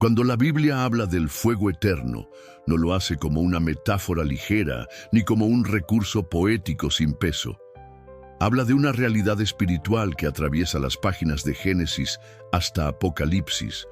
Cuando la Biblia habla del fuego eterno, no lo hace como una metáfora ligera ni como un recurso poético sin peso. Habla de una realidad espiritual que atraviesa las páginas de Génesis hasta Apocalipsis,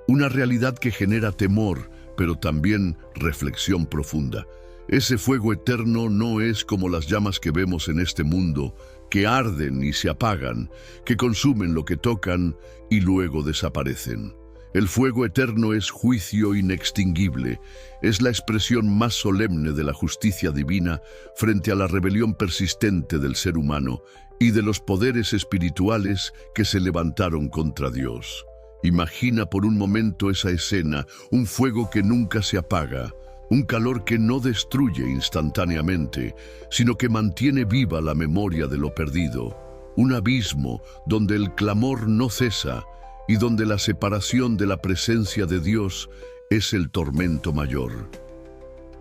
una realidad que genera temor, pero también reflexión profunda. Ese fuego eterno no es como las llamas que vemos en este mundo, que arden y se apagan, que consumen lo que tocan y luego desaparecen. El fuego eterno es juicio inextinguible, es la expresión más solemne de la justicia divina frente a la rebelión persistente del ser humano y de los poderes espirituales que se levantaron contra Dios. Imagina por un momento esa escena, un fuego que nunca se apaga, un calor que no destruye instantáneamente, sino que mantiene viva la memoria de lo perdido, un abismo donde el clamor no cesa y donde la separación de la presencia de Dios es el tormento mayor.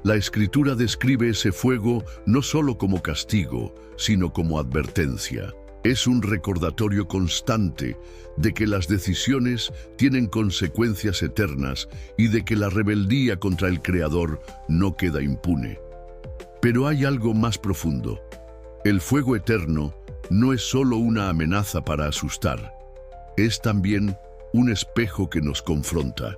La Escritura describe ese fuego no solo como castigo, sino como advertencia. Es un recordatorio constante de que las decisiones tienen consecuencias eternas y de que la rebeldía contra el Creador no queda impune. Pero hay algo más profundo. El fuego eterno no es solo una amenaza para asustar, es también un espejo que nos confronta.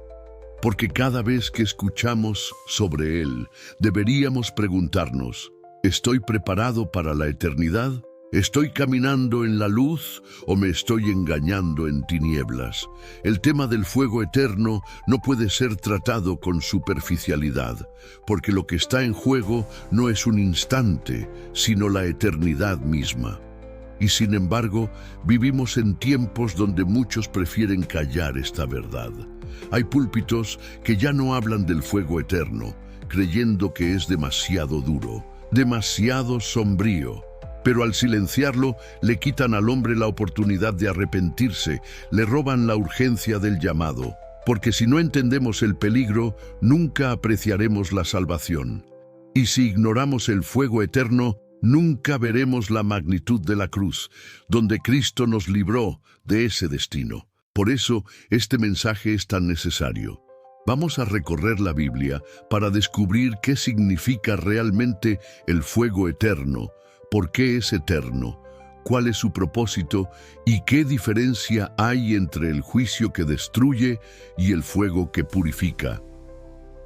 Porque cada vez que escuchamos sobre él, deberíamos preguntarnos, ¿estoy preparado para la eternidad? ¿Estoy caminando en la luz o me estoy engañando en tinieblas? El tema del fuego eterno no puede ser tratado con superficialidad, porque lo que está en juego no es un instante, sino la eternidad misma. Y sin embargo, vivimos en tiempos donde muchos prefieren callar esta verdad. Hay púlpitos que ya no hablan del fuego eterno, creyendo que es demasiado duro, demasiado sombrío. Pero al silenciarlo, le quitan al hombre la oportunidad de arrepentirse, le roban la urgencia del llamado. Porque si no entendemos el peligro, nunca apreciaremos la salvación. Y si ignoramos el fuego eterno, nunca veremos la magnitud de la cruz, donde Cristo nos libró de ese destino. Por eso, este mensaje es tan necesario. Vamos a recorrer la Biblia para descubrir qué significa realmente el fuego eterno, por qué es eterno, cuál es su propósito y qué diferencia hay entre el juicio que destruye y el fuego que purifica.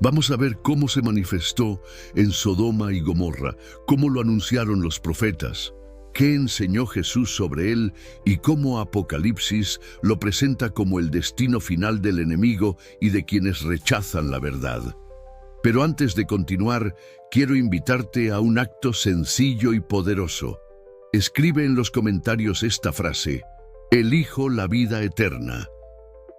Vamos a ver cómo se manifestó en Sodoma y Gomorra, cómo lo anunciaron los profetas, qué enseñó Jesús sobre él y cómo Apocalipsis lo presenta como el destino final del enemigo y de quienes rechazan la verdad. Pero antes de continuar, quiero invitarte a un acto sencillo y poderoso. Escribe en los comentarios esta frase: elijo la vida eterna.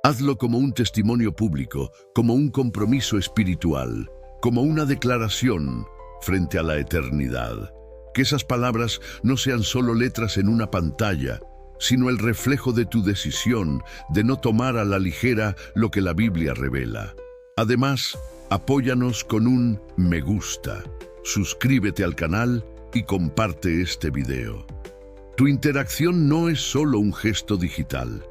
Hazlo como un testimonio público, como un compromiso espiritual, como una declaración frente a la eternidad. Que esas palabras no sean solo letras en una pantalla, sino el reflejo de tu decisión de no tomar a la ligera lo que la Biblia revela. Además, apóyanos con un me gusta, suscríbete al canal y comparte este video. Tu interacción no es solo un gesto digital.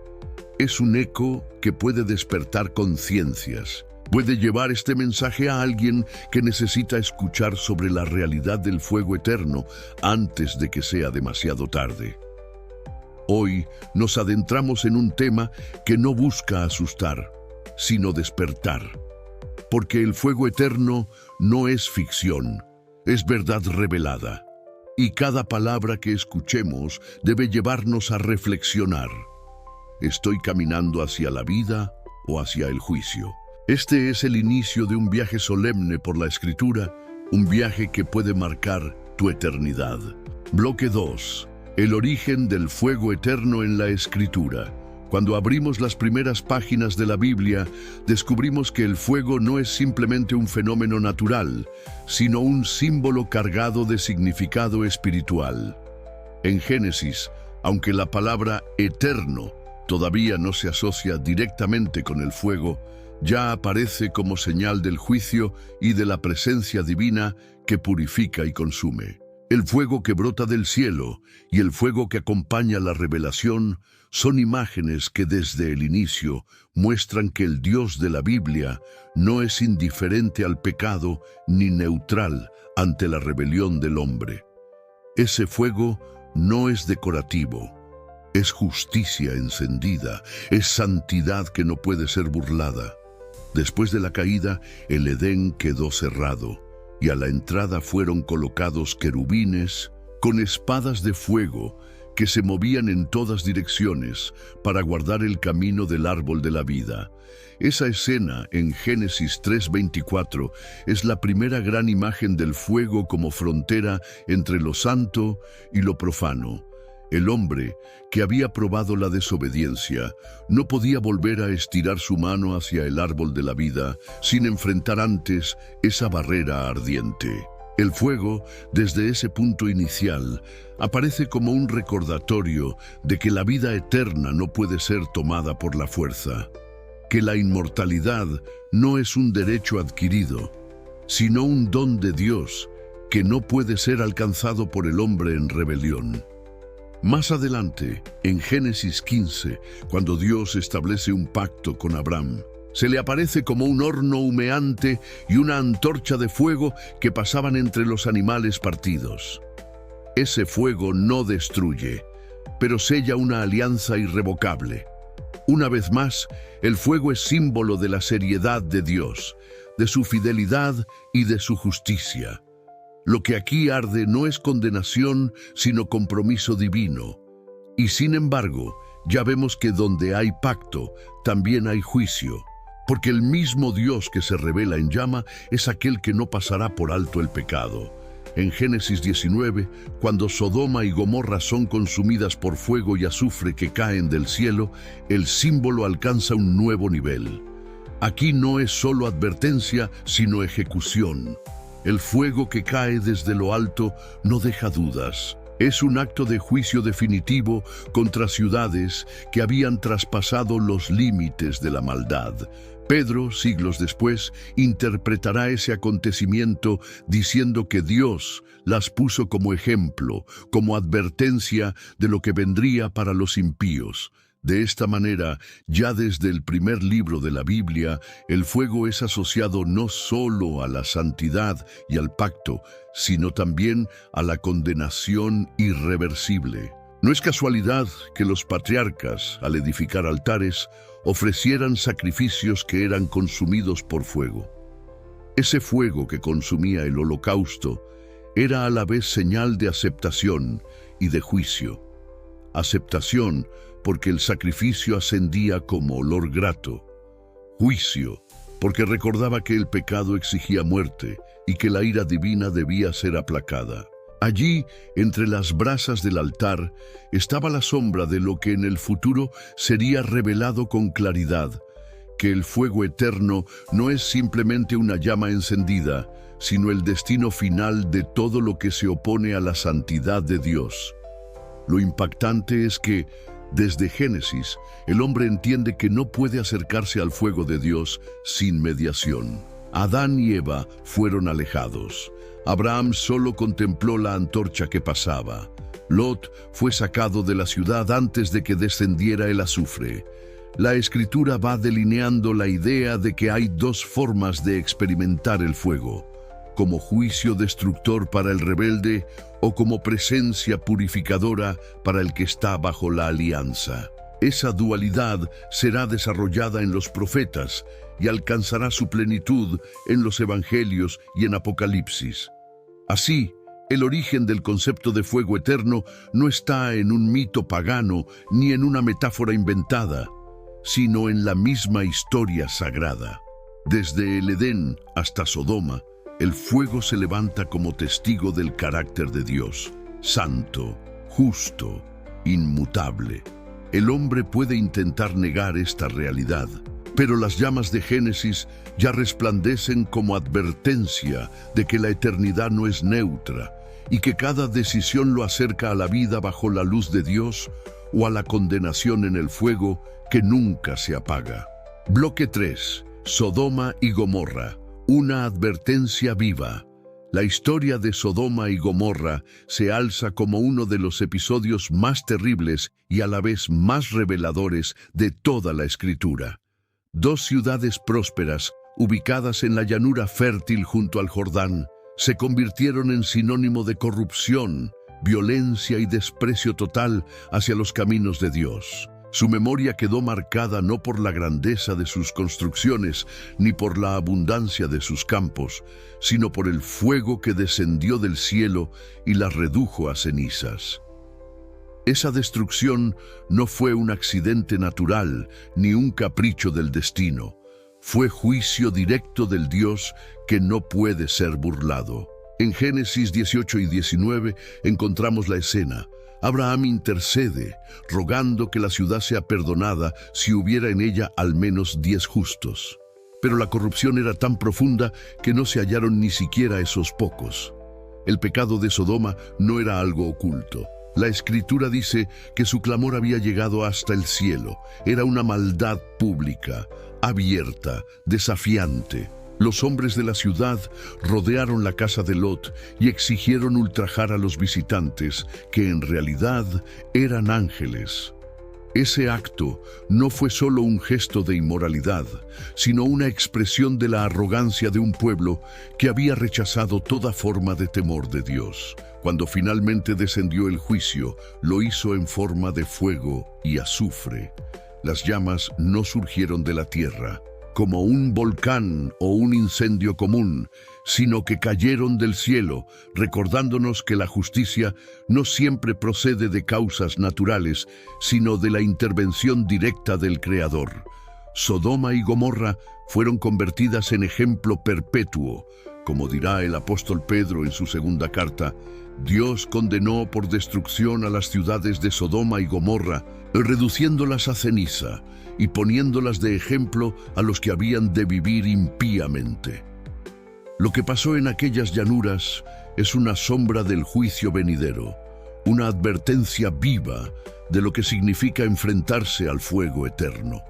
Es un eco que puede despertar conciencias. Puede llevar este mensaje a alguien que necesita escuchar sobre la realidad del fuego eterno antes de que sea demasiado tarde. Hoy nos adentramos en un tema que no busca asustar, sino despertar. Porque el fuego eterno no es ficción, es verdad revelada. Y cada palabra que escuchemos debe llevarnos a reflexionar. ¿Estoy caminando hacia la vida o hacia el juicio? Este es el inicio de un viaje solemne por la Escritura, un viaje que puede marcar tu eternidad. Bloque 2. El origen del fuego eterno en la Escritura. Cuando abrimos las primeras páginas de la Biblia, descubrimos que el fuego no es simplemente un fenómeno natural, sino un símbolo cargado de significado espiritual. En Génesis, aunque la palabra eterno todavía no se asocia directamente con el fuego, ya aparece como señal del juicio y de la presencia divina que purifica y consume. El fuego que brota del cielo y el fuego que acompaña la revelación son imágenes que desde el inicio muestran que el Dios de la Biblia no es indiferente al pecado ni neutral ante la rebelión del hombre. Ese fuego no es decorativo, es justicia encendida, es santidad que no puede ser burlada. Después de la caída, el Edén quedó cerrado, y a la entrada fueron colocados querubines con espadas de fuego que se movían en todas direcciones para guardar el camino del árbol de la vida. Esa escena en Génesis 3:24 es la primera gran imagen del fuego como frontera entre lo santo y lo profano. El hombre, que había probado la desobediencia, no podía volver a estirar su mano hacia el árbol de la vida sin enfrentar antes esa barrera ardiente. El fuego, desde ese punto inicial, aparece como un recordatorio de que la vida eterna no puede ser tomada por la fuerza, que la inmortalidad no es un derecho adquirido, sino un don de Dios que no puede ser alcanzado por el hombre en rebelión. Más adelante, en Génesis 15, cuando Dios establece un pacto con Abraham, se le aparece como un horno humeante y una antorcha de fuego que pasaban entre los animales partidos. Ese fuego no destruye, pero sella una alianza irrevocable. Una vez más, el fuego es símbolo de la seriedad de Dios, de su fidelidad y de su justicia. Lo que aquí arde no es condenación, sino compromiso divino. Y sin embargo, ya vemos que donde hay pacto, también hay juicio, porque el mismo Dios que se revela en llama es aquel que no pasará por alto el pecado. En Génesis 19, cuando Sodoma y Gomorra son consumidas por fuego y azufre que caen del cielo, el símbolo alcanza un nuevo nivel. Aquí no es solo advertencia, sino ejecución. El fuego que cae desde lo alto no deja dudas. Es un acto de juicio definitivo contra ciudades que habían traspasado los límites de la maldad. Pedro, siglos después, interpretará ese acontecimiento diciendo que Dios las puso como ejemplo, como advertencia de lo que vendría para los impíos. De esta manera, ya desde el primer libro de la Biblia, el fuego es asociado no solo a la santidad y al pacto, sino también a la condenación irreversible. No es casualidad que los patriarcas, al edificar altares, ofrecieran sacrificios que eran consumidos por fuego. Ese fuego que consumía el holocausto era a la vez señal de aceptación y de juicio. Aceptación porque el sacrificio ascendía como olor grato. Juicio, porque recordaba que el pecado exigía muerte y que la ira divina debía ser aplacada. Allí, entre las brasas del altar, estaba la sombra de lo que en el futuro sería revelado con claridad, que el fuego eterno no es simplemente una llama encendida, sino el destino final de todo lo que se opone a la santidad de Dios. Lo impactante es que, desde Génesis, el hombre entiende que no puede acercarse al fuego de Dios sin mediación. Adán y Eva fueron alejados. Abraham solo contempló la antorcha que pasaba. Lot fue sacado de la ciudad antes de que descendiera el azufre. La Escritura va delineando la idea de que hay dos formas de experimentar el fuego: como juicio destructor para el rebelde o como presencia purificadora para el que está bajo la alianza. Esa dualidad será desarrollada en los profetas y alcanzará su plenitud en los evangelios y en Apocalipsis. Así, el origen del concepto de fuego eterno no está en un mito pagano ni en una metáfora inventada, sino en la misma historia sagrada. Desde el Edén hasta Sodoma, el fuego se levanta como testigo del carácter de Dios, santo, justo, inmutable. El hombre puede intentar negar esta realidad, pero las llamas de Génesis ya resplandecen como advertencia de que la eternidad no es neutra y que cada decisión lo acerca a la vida bajo la luz de Dios o a la condenación en el fuego que nunca se apaga. Bloque 3. Sodoma y Gomorra. Una advertencia viva. La historia de Sodoma y Gomorra se alza como uno de los episodios más terribles y a la vez más reveladores de toda la Escritura. Dos ciudades prósperas, ubicadas en la llanura fértil junto al Jordán, se convirtieron en sinónimo de corrupción, violencia y desprecio total hacia los caminos de Dios. Su memoria quedó marcada no por la grandeza de sus construcciones ni por la abundancia de sus campos, sino por el fuego que descendió del cielo y las redujo a cenizas. Esa destrucción no fue un accidente natural ni un capricho del destino. Fue juicio directo del Dios que no puede ser burlado. En Génesis 18 y 19 encontramos la escena. Abraham intercede, rogando que la ciudad sea perdonada si hubiera en ella al menos 10 justos. Pero la corrupción era tan profunda que no se hallaron ni siquiera esos pocos. El pecado de Sodoma no era algo oculto. La Escritura dice que su clamor había llegado hasta el cielo. Era una maldad pública, abierta, desafiante. Los hombres de la ciudad rodearon la casa de Lot y exigieron ultrajar a los visitantes, que en realidad eran ángeles. Ese acto no fue solo un gesto de inmoralidad, sino una expresión de la arrogancia de un pueblo que había rechazado toda forma de temor de Dios. Cuando finalmente descendió el juicio, lo hizo en forma de fuego y azufre. Las llamas no surgieron de la tierra, como un volcán o un incendio común, sino que cayeron del cielo, recordándonos que la justicia no siempre procede de causas naturales, sino de la intervención directa del Creador. Sodoma y Gomorra fueron convertidas en ejemplo perpetuo. Como dirá el apóstol Pedro en su segunda carta, Dios condenó por destrucción a las ciudades de Sodoma y Gomorra, reduciéndolas a ceniza y poniéndolas de ejemplo a los que habían de vivir impíamente. Lo que pasó en aquellas llanuras es una sombra del juicio venidero, una advertencia viva de lo que significa enfrentarse al fuego eterno.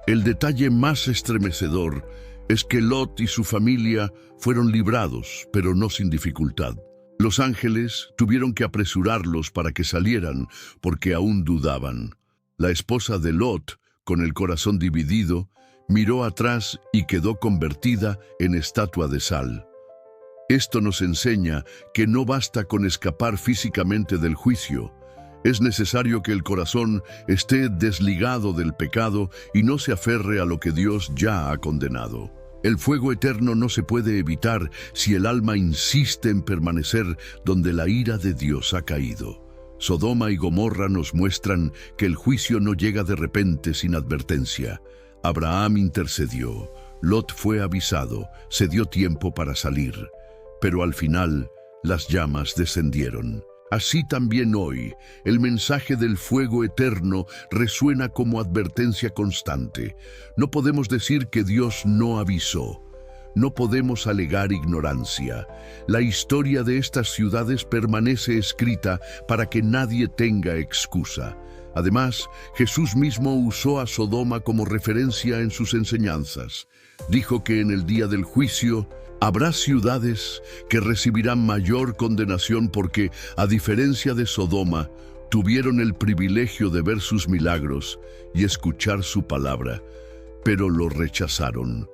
El detalle más estremecedor es que Lot y su familia fueron librados, pero no sin dificultad. Los ángeles tuvieron que apresurarlos para que salieran, porque aún dudaban. La esposa de Lot, con el corazón dividido, miró atrás y quedó convertida en estatua de sal. Esto nos enseña que no basta con escapar físicamente del juicio. Es necesario que el corazón esté desligado del pecado y no se aferre a lo que Dios ya ha condenado. El fuego eterno no se puede evitar si el alma insiste en permanecer donde la ira de Dios ha caído. Sodoma y Gomorra nos muestran que el juicio no llega de repente sin advertencia. Abraham intercedió, Lot fue avisado, se dio tiempo para salir, pero al final las llamas descendieron. Así también hoy, el mensaje del fuego eterno resuena como advertencia constante. No podemos decir que Dios no avisó. No podemos alegar ignorancia. La historia de estas ciudades permanece escrita para que nadie tenga excusa. Además, Jesús mismo usó a Sodoma como referencia en sus enseñanzas. Dijo que en el día del juicio habrá ciudades que recibirán mayor condenación porque, a diferencia de Sodoma, tuvieron el privilegio de ver sus milagros y escuchar su palabra, pero lo rechazaron.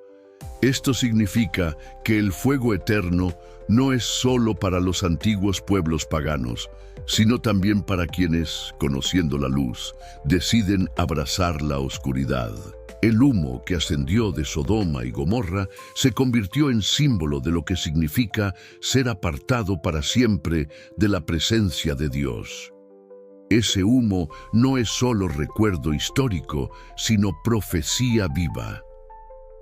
Esto significa que el fuego eterno no es solo para los antiguos pueblos paganos, sino también para quienes, conociendo la luz, deciden abrazar la oscuridad. El humo que ascendió de Sodoma y Gomorra se convirtió en símbolo de lo que significa ser apartado para siempre de la presencia de Dios. Ese humo no es solo recuerdo histórico, sino profecía viva.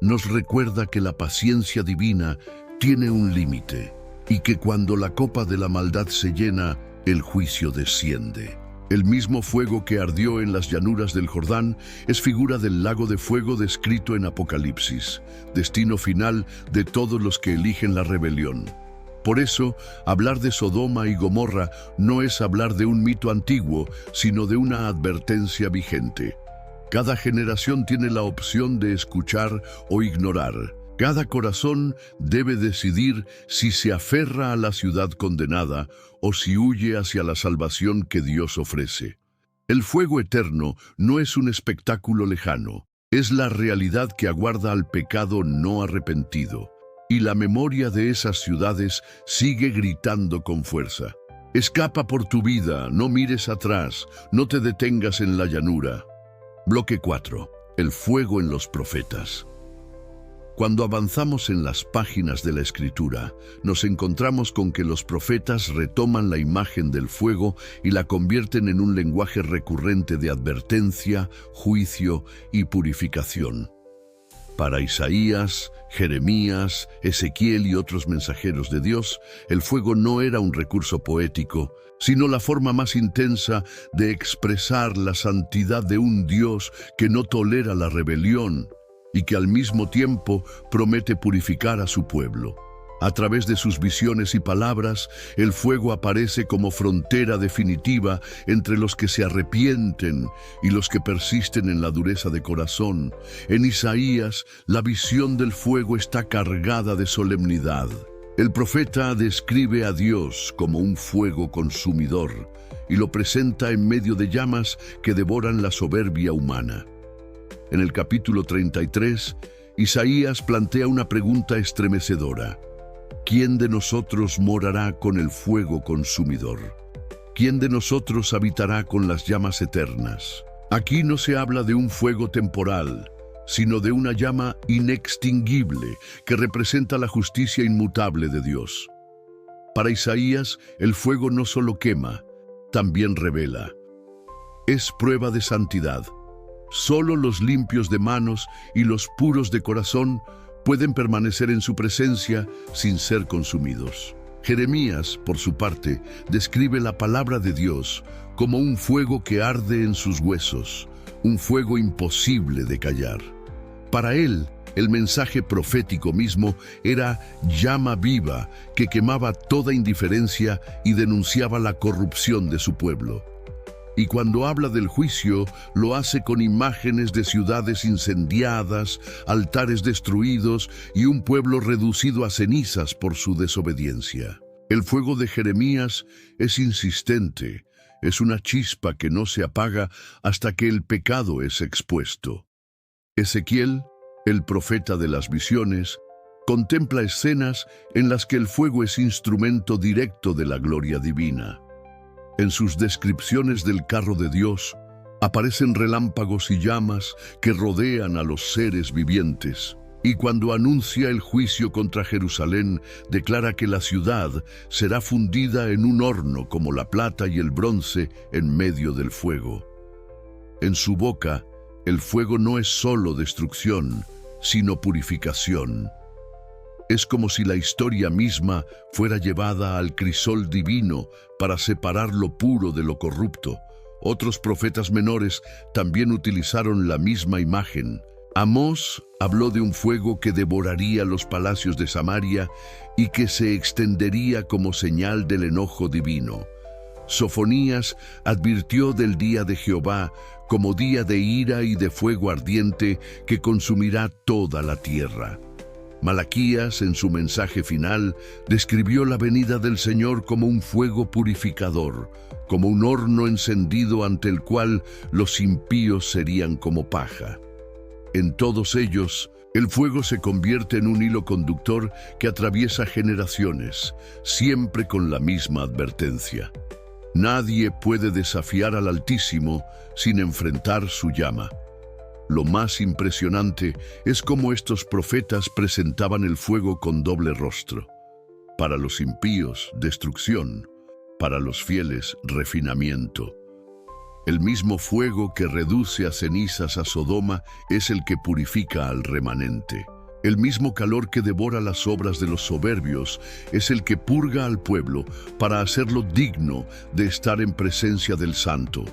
Nos recuerda que la paciencia divina tiene un límite y que cuando la copa de la maldad se llena, el juicio desciende. El mismo fuego que ardió en las llanuras del Jordán es figura del lago de fuego descrito en Apocalipsis, destino final de todos los que eligen la rebelión. Por eso, hablar de Sodoma y Gomorra no es hablar de un mito antiguo, sino de una advertencia vigente. Cada generación tiene la opción de escuchar o ignorar, Cada corazón debe decidir si se aferra a la ciudad condenada o si huye hacia la salvación que Dios ofrece. El fuego eterno no es un espectáculo lejano, es la realidad que aguarda al pecado no arrepentido. Y la memoria de esas ciudades sigue gritando con fuerza. Escapa por tu vida, no mires atrás, no te detengas en la llanura. Bloque 4. El fuego en los profetas. Cuando avanzamos en las páginas de la Escritura, nos encontramos con que los profetas retoman la imagen del fuego y la convierten en un lenguaje recurrente de advertencia, juicio y purificación. Para Isaías, Jeremías, Ezequiel y otros mensajeros de Dios, el fuego no era un recurso poético, sino la forma más intensa de expresar la santidad de un Dios que no tolera la rebelión y que al mismo tiempo promete purificar a su pueblo. A través de sus visiones y palabras, el fuego aparece como frontera definitiva entre los que se arrepienten y los que persisten en la dureza de corazón. En Isaías, la visión del fuego está cargada de solemnidad. El profeta describe a Dios como un fuego consumidor y lo presenta en medio de llamas que devoran la soberbia humana. En el capítulo 33, Isaías plantea una pregunta estremecedora. ¿Quién de nosotros morará con el fuego consumidor? ¿Quién de nosotros habitará con las llamas eternas? Aquí no se habla de un fuego temporal, sino de una llama inextinguible que representa la justicia inmutable de Dios. Para Isaías, el fuego no solo quema, también revela. Es prueba de santidad. Solo los limpios de manos y los puros de corazón pueden permanecer en su presencia sin ser consumidos. Jeremías, por su parte, describe la palabra de Dios como un fuego que arde en sus huesos, un fuego imposible de callar. Para él, el mensaje profético mismo era llama viva que quemaba toda indiferencia y denunciaba la corrupción de su pueblo. Y cuando habla del juicio, lo hace con imágenes de ciudades incendiadas, altares destruidos y un pueblo reducido a cenizas por su desobediencia. El fuego de Jeremías es insistente, es una chispa que no se apaga hasta que el pecado es expuesto. Ezequiel, el profeta de las visiones, contempla escenas en las que el fuego es instrumento directo de la gloria divina. En sus descripciones del carro de Dios, aparecen relámpagos y llamas que rodean a los seres vivientes. Y cuando anuncia el juicio contra Jerusalén, declara que la ciudad será fundida en un horno como la plata y el bronce en medio del fuego. En su boca, el fuego no es solo destrucción, sino purificación. Es como si la historia misma fuera llevada al crisol divino para separar lo puro de lo corrupto. Otros profetas menores también utilizaron la misma imagen. Amós habló de un fuego que devoraría los palacios de Samaria y que se extendería como señal del enojo divino. Sofonías advirtió del día de Jehová como día de ira y de fuego ardiente que consumirá toda la tierra. Malaquías, en su mensaje final, describió la venida del Señor como un fuego purificador, como un horno encendido ante el cual los impíos serían como paja. En todos ellos, el fuego se convierte en un hilo conductor que atraviesa generaciones, siempre con la misma advertencia. Nadie puede desafiar al Altísimo sin enfrentar su llama. Lo más impresionante es cómo estos profetas presentaban el fuego con doble rostro. Para los impíos, destrucción; para los fieles, refinamiento. El mismo fuego que reduce a cenizas a Sodoma es el que purifica al remanente. El mismo calor que devora las obras de los soberbios es el que purga al pueblo para hacerlo digno de estar en presencia del Santo.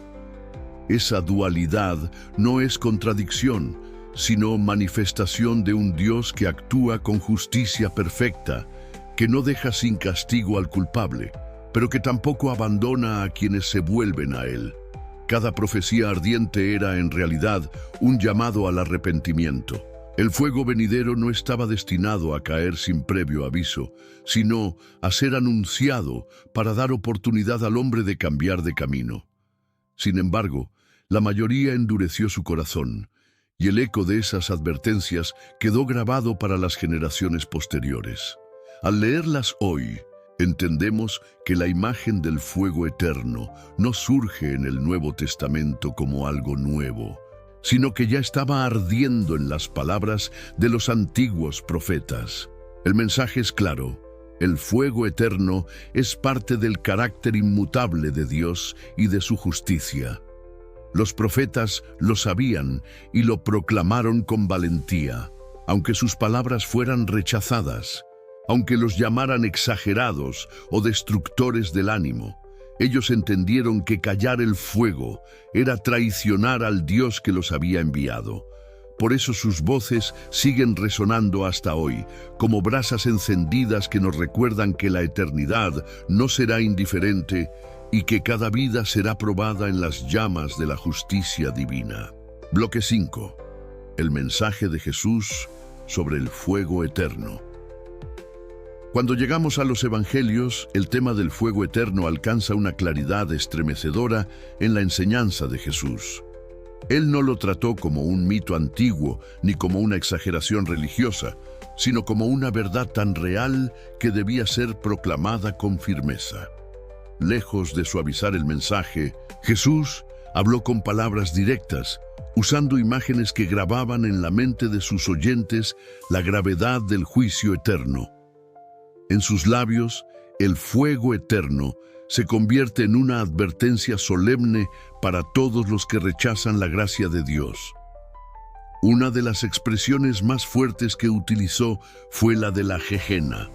Esa dualidad no es contradicción, sino manifestación de un Dios que actúa con justicia perfecta, que no deja sin castigo al culpable, pero que tampoco abandona a quienes se vuelven a Él. Cada profecía ardiente era en realidad un llamado al arrepentimiento. El fuego venidero no estaba destinado a caer sin previo aviso, sino a ser anunciado para dar oportunidad al hombre de cambiar de camino. Sin embargo, la mayoría endureció su corazón, y el eco de esas advertencias quedó grabado para las generaciones posteriores. Al leerlas hoy, entendemos que la imagen del fuego eterno no surge en el Nuevo Testamento como algo nuevo, sino que ya estaba ardiendo en las palabras de los antiguos profetas. El mensaje es claro: el fuego eterno es parte del carácter inmutable de Dios y de su justicia. Los profetas lo sabían y lo proclamaron con valentía, aunque sus palabras fueran rechazadas, aunque los llamaran exagerados o destructores del ánimo. Ellos entendieron que callar el fuego era traicionar al Dios que los había enviado. Por eso sus voces siguen resonando hasta hoy, como brasas encendidas que nos recuerdan que la eternidad no será indiferente y que cada vida será probada en las llamas de la justicia divina. Bloque 5. El mensaje de Jesús sobre el fuego eterno. Cuando llegamos a los Evangelios, el tema del fuego eterno alcanza una claridad estremecedora en la enseñanza de Jesús. Él no lo trató como un mito antiguo ni como una exageración religiosa, sino como una verdad tan real que debía ser proclamada con firmeza. Lejos de suavizar el mensaje, Jesús habló con palabras directas, usando imágenes que grababan en la mente de sus oyentes la gravedad del juicio eterno. En sus labios, el fuego eterno se convierte en una advertencia solemne para todos los que rechazan la gracia de Dios. Una de las expresiones más fuertes que utilizó fue la de la Gehenna.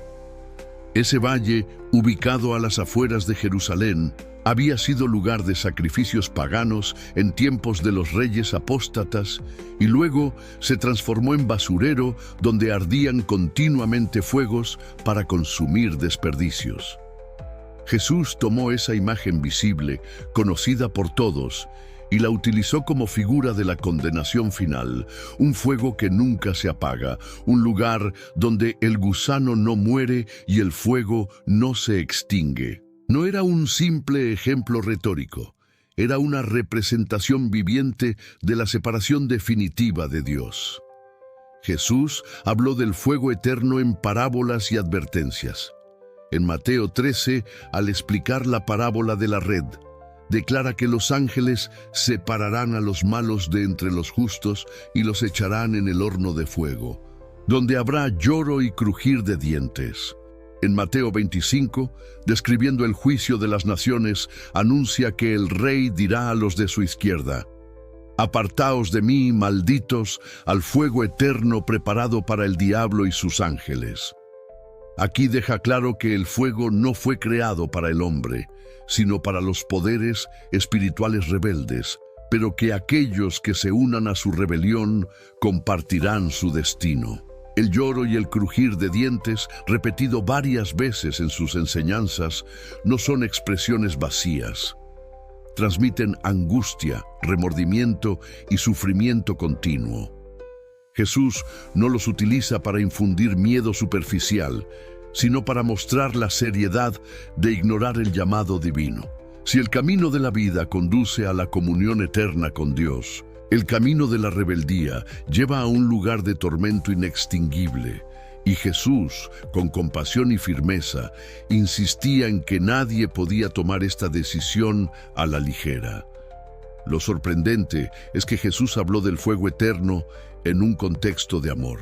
Ese valle, ubicado a las afueras de Jerusalén, había sido lugar de sacrificios paganos en tiempos de los reyes apóstatas y luego se transformó en basurero donde ardían continuamente fuegos para consumir desperdicios. Jesús tomó esa imagen visible, conocida por todos, y la utilizó como figura de la condenación final, un fuego que nunca se apaga, un lugar donde el gusano no muere y el fuego no se extingue. No era un simple ejemplo retórico, era una representación viviente de la separación definitiva de Dios. Jesús habló del fuego eterno en parábolas y advertencias. En Mateo 13, al explicar la parábola de la red, declara que los ángeles separarán a los malos de entre los justos y los echarán en el horno de fuego, donde habrá lloro y crujir de dientes. En Mateo 25, describiendo el juicio de las naciones, anuncia que el rey dirá a los de su izquierda: «Apartaos de mí, malditos, al fuego eterno preparado para el diablo y sus ángeles». Aquí deja claro que el fuego no fue creado para el hombre, sino para los poderes espirituales rebeldes, pero que aquellos que se unan a su rebelión compartirán su destino. El lloro y el crujir de dientes, repetido varias veces en sus enseñanzas, no son expresiones vacías. Transmiten angustia, remordimiento y sufrimiento continuo. Jesús no los utiliza para infundir miedo superficial, sino para mostrar la seriedad de ignorar el llamado divino. Si el camino de la vida conduce a la comunión eterna con Dios, el camino de la rebeldía lleva a un lugar de tormento inextinguible, y Jesús, con compasión y firmeza, insistía en que nadie podía tomar esta decisión a la ligera. Lo sorprendente es que Jesús habló del fuego eterno en un contexto de amor.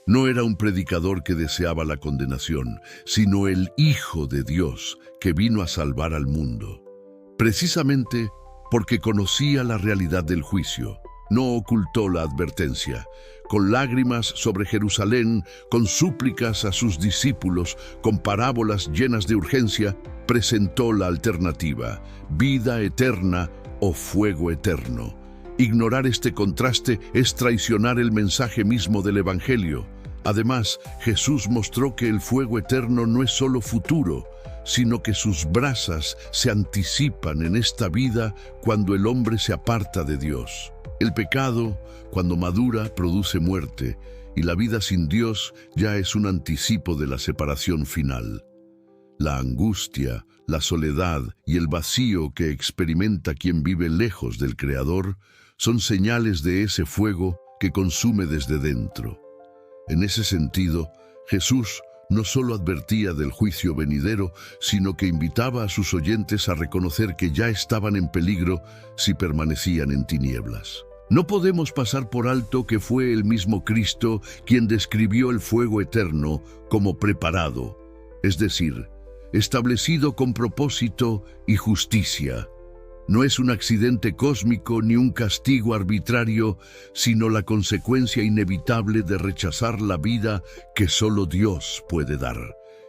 No era un predicador que deseaba la condenación, sino el Hijo de Dios que vino a salvar al mundo. Precisamente porque conocía la realidad del juicio, no ocultó la advertencia. Con lágrimas sobre Jerusalén, con súplicas a sus discípulos, con parábolas llenas de urgencia, presentó la alternativa: vida eterna o fuego eterno. Ignorar este contraste es traicionar el mensaje mismo del Evangelio. Además, Jesús mostró que el fuego eterno no es solo futuro, sino que sus brasas se anticipan en esta vida cuando el hombre se aparta de Dios. El pecado, cuando madura, produce muerte, y la vida sin Dios ya es un anticipo de la separación final. La angustia, la soledad y el vacío que experimenta quien vive lejos del Creador son señales de ese fuego que consume desde dentro. En ese sentido, Jesús no solo advertía del juicio venidero, sino que invitaba a sus oyentes a reconocer que ya estaban en peligro si permanecían en tinieblas. No podemos pasar por alto que fue el mismo Cristo quien describió el fuego eterno como preparado, es decir, establecido con propósito y justicia. No es un accidente cósmico ni un castigo arbitrario, sino la consecuencia inevitable de rechazar la vida que solo Dios puede dar.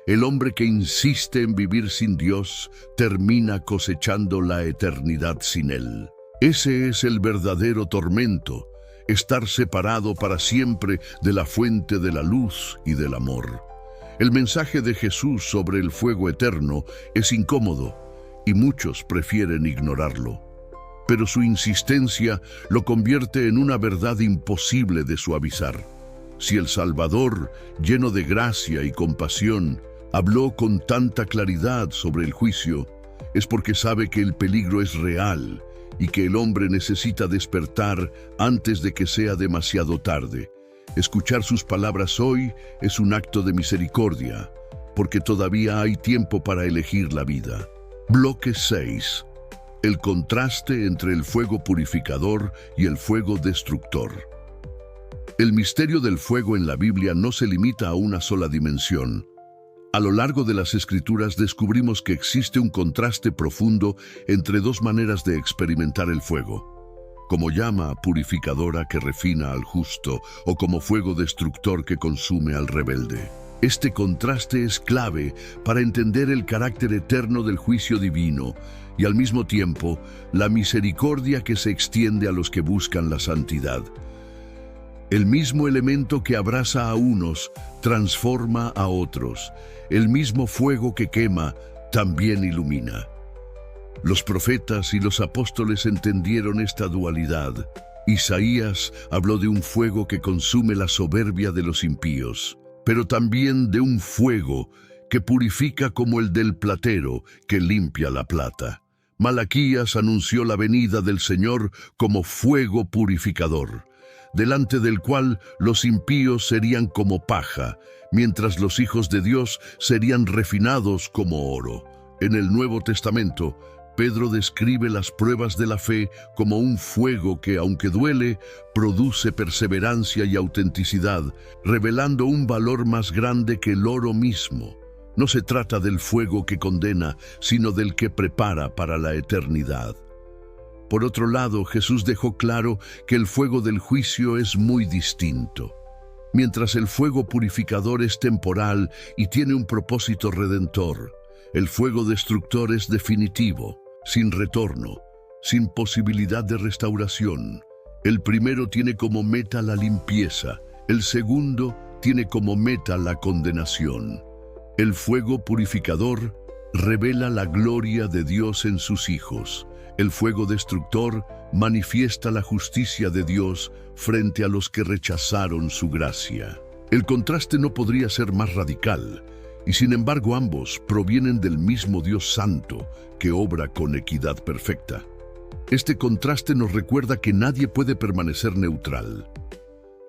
El hombre que insiste en vivir sin Dios termina cosechando la eternidad sin Él. Ese es el verdadero tormento, estar separado para siempre de la fuente de la luz y del amor. El mensaje de Jesús sobre el fuego eterno es incómodo y muchos prefieren ignorarlo. Pero su insistencia lo convierte en una verdad imposible de suavizar. Si el Salvador, lleno de gracia y compasión, habló con tanta claridad sobre el juicio, es porque sabe que el peligro es real y que el hombre necesita despertar antes de que sea demasiado tarde. Escuchar sus palabras hoy es un acto de misericordia, porque todavía hay tiempo para elegir la vida. Bloque 6. El contraste entre el fuego purificador y el fuego destructor. El misterio del fuego en la Biblia no se limita a una sola dimensión. A lo largo de las Escrituras descubrimos que existe un contraste profundo entre dos maneras de experimentar el fuego, como llama purificadora que refina al justo o como fuego destructor que consume al rebelde. Este contraste es clave para entender el carácter eterno del juicio divino y al mismo tiempo la misericordia que se extiende a los que buscan la santidad. El mismo elemento que abraza a unos transforma a otros. El mismo fuego que quema también ilumina. Los profetas y los apóstoles entendieron esta dualidad. Isaías habló de un fuego que consume la soberbia de los impíos, pero también de un fuego que purifica como el del platero que limpia la plata. Malaquías anunció la venida del Señor como fuego purificador, delante del cual los impíos serían como paja, mientras los hijos de Dios serían refinados como oro. En el Nuevo Testamento, Pedro describe las pruebas de la fe como un fuego que, aunque duele, produce perseverancia y autenticidad, revelando un valor más grande que el oro mismo. No se trata del fuego que condena, sino del que prepara para la eternidad. Por otro lado, Jesús dejó claro que el fuego del juicio es muy distinto. Mientras el fuego purificador es temporal y tiene un propósito redentor, el fuego destructor es definitivo, sin retorno, sin posibilidad de restauración. El primero tiene como meta la limpieza, el segundo tiene como meta la condenación. El fuego purificador revela la gloria de Dios en sus hijos. El fuego destructor manifiesta la justicia de Dios frente a los que rechazaron su gracia. El contraste no podría ser más radical, y sin embargo ambos provienen del mismo Dios Santo, que obra con equidad perfecta. Este contraste nos recuerda que nadie puede permanecer neutral.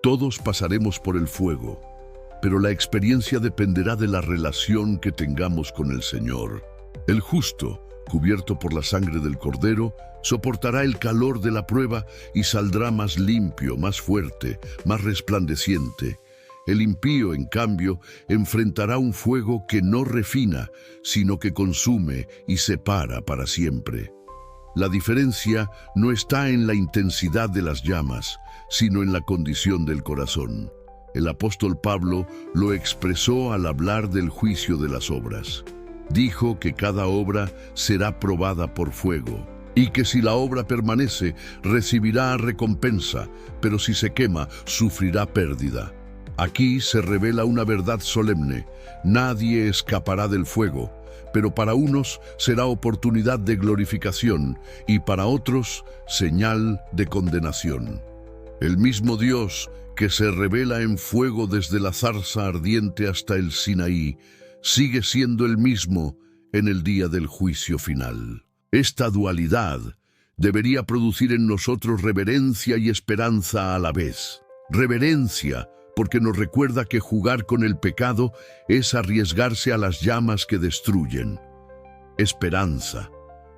Todos pasaremos por el fuego, pero la experiencia dependerá de la relación que tengamos con el Señor. El justo, cubierto por la sangre del Cordero, soportará el calor de la prueba y saldrá más limpio, más fuerte, más resplandeciente. El impío, en cambio, enfrentará un fuego que no refina, sino que consume y separa para siempre. La diferencia no está en la intensidad de las llamas, sino en la condición del corazón. El apóstol Pablo lo expresó al hablar del juicio de las obras. Dijo que cada obra será probada por fuego, y que si la obra permanece, recibirá recompensa, pero si se quema, sufrirá pérdida. Aquí se revela una verdad solemne: nadie escapará del fuego, pero para unos será oportunidad de glorificación y para otros señal de condenación. El mismo Dios que se revela en fuego desde la zarza ardiente hasta el Sinaí, sigue siendo el mismo en el día del juicio final. Esta dualidad debería producir en nosotros reverencia y esperanza a la vez. Reverencia, porque nos recuerda que jugar con el pecado es arriesgarse a las llamas que destruyen. Esperanza,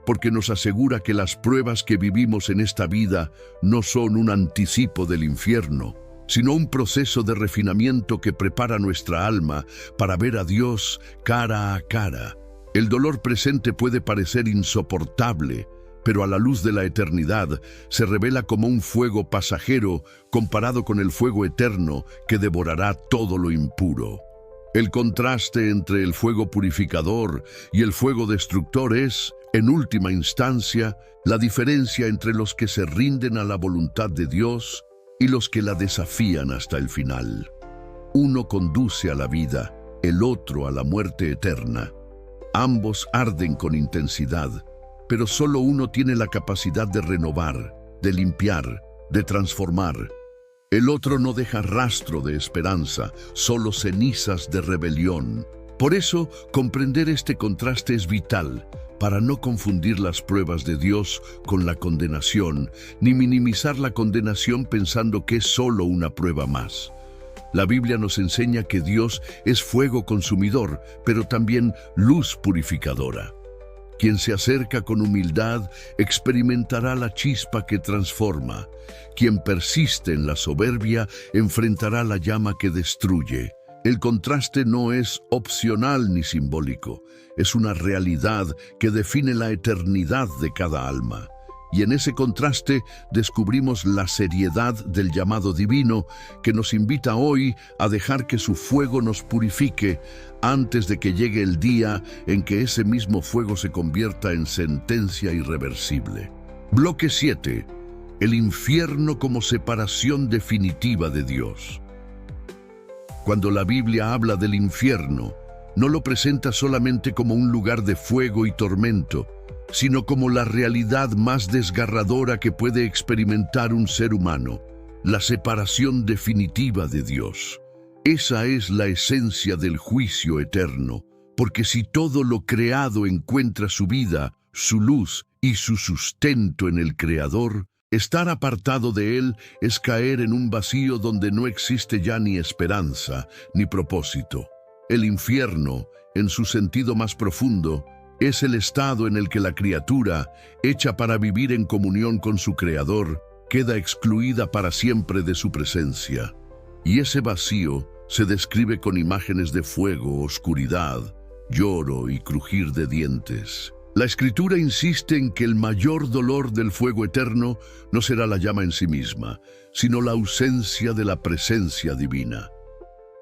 porque nos asegura que las pruebas que vivimos en esta vida no son un anticipo del infierno, sino un proceso de refinamiento que prepara nuestra alma para ver a Dios cara a cara. El dolor presente puede parecer insoportable, pero a la luz de la eternidad se revela como un fuego pasajero comparado con el fuego eterno que devorará todo lo impuro. El contraste entre el fuego purificador y el fuego destructor es, en última instancia, la diferencia entre los que se rinden a la voluntad de Dios y los que la desafían hasta el final. Uno conduce a la vida, el otro a la muerte eterna. Ambos arden con intensidad, pero solo uno tiene la capacidad de renovar, de limpiar, de transformar. El otro no deja rastro de esperanza, solo cenizas de rebelión. Por eso, comprender este contraste es vital, para no confundir las pruebas de Dios con la condenación, ni minimizar la condenación pensando que es solo una prueba más. La Biblia nos enseña que Dios es fuego consumidor, pero también luz purificadora. Quien se acerca con humildad experimentará la chispa que transforma. Quien persiste en la soberbia enfrentará la llama que destruye. El contraste no es opcional ni simbólico, es una realidad que define la eternidad de cada alma. Y en ese contraste descubrimos la seriedad del llamado divino que nos invita hoy a dejar que su fuego nos purifique antes de que llegue el día en que ese mismo fuego se convierta en sentencia irreversible. Bloque 7. El infierno como separación definitiva de Dios. Cuando la Biblia habla del infierno, no lo presenta solamente como un lugar de fuego y tormento, sino como la realidad más desgarradora que puede experimentar un ser humano, la separación definitiva de Dios. Esa es la esencia del juicio eterno, porque si todo lo creado encuentra su vida, su luz y su sustento en el Creador, estar apartado de Él es caer en un vacío donde no existe ya ni esperanza ni propósito. El infierno, en su sentido más profundo, es el estado en el que la criatura, hecha para vivir en comunión con su Creador, queda excluida para siempre de su presencia. Y ese vacío se describe con imágenes de fuego, oscuridad, lloro y crujir de dientes. La Escritura insiste en que el mayor dolor del fuego eterno no será la llama en sí misma, sino la ausencia de la presencia divina.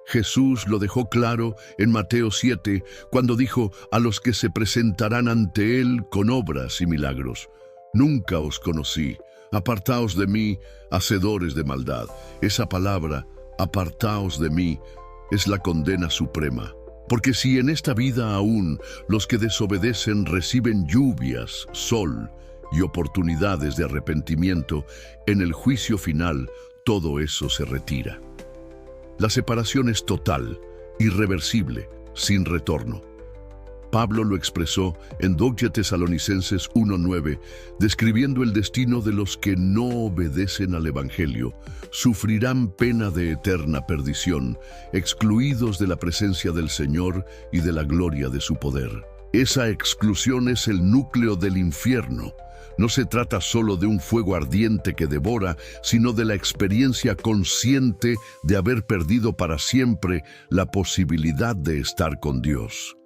Jesús lo dejó claro en Mateo 7, cuando dijo a los que se presentarán ante Él con obras y milagros: «Nunca os conocí, apartaos de mí, hacedores de maldad». Esa palabra, apartaos de mí, es la condena suprema. Porque si en esta vida aún los que desobedecen reciben lluvias, sol y oportunidades de arrepentimiento, en el juicio final todo eso se retira. La separación es total, irreversible, sin retorno. Pablo lo expresó en 2 Tesalonicenses 1:9, describiendo el destino de los que no obedecen al Evangelio. Sufrirán pena de eterna perdición, excluidos de la presencia del Señor y de la gloria de su poder. Esa exclusión es el núcleo del infierno. No se trata solo de un fuego ardiente que devora, sino de la experiencia consciente de haber perdido para siempre la posibilidad de estar con Dios.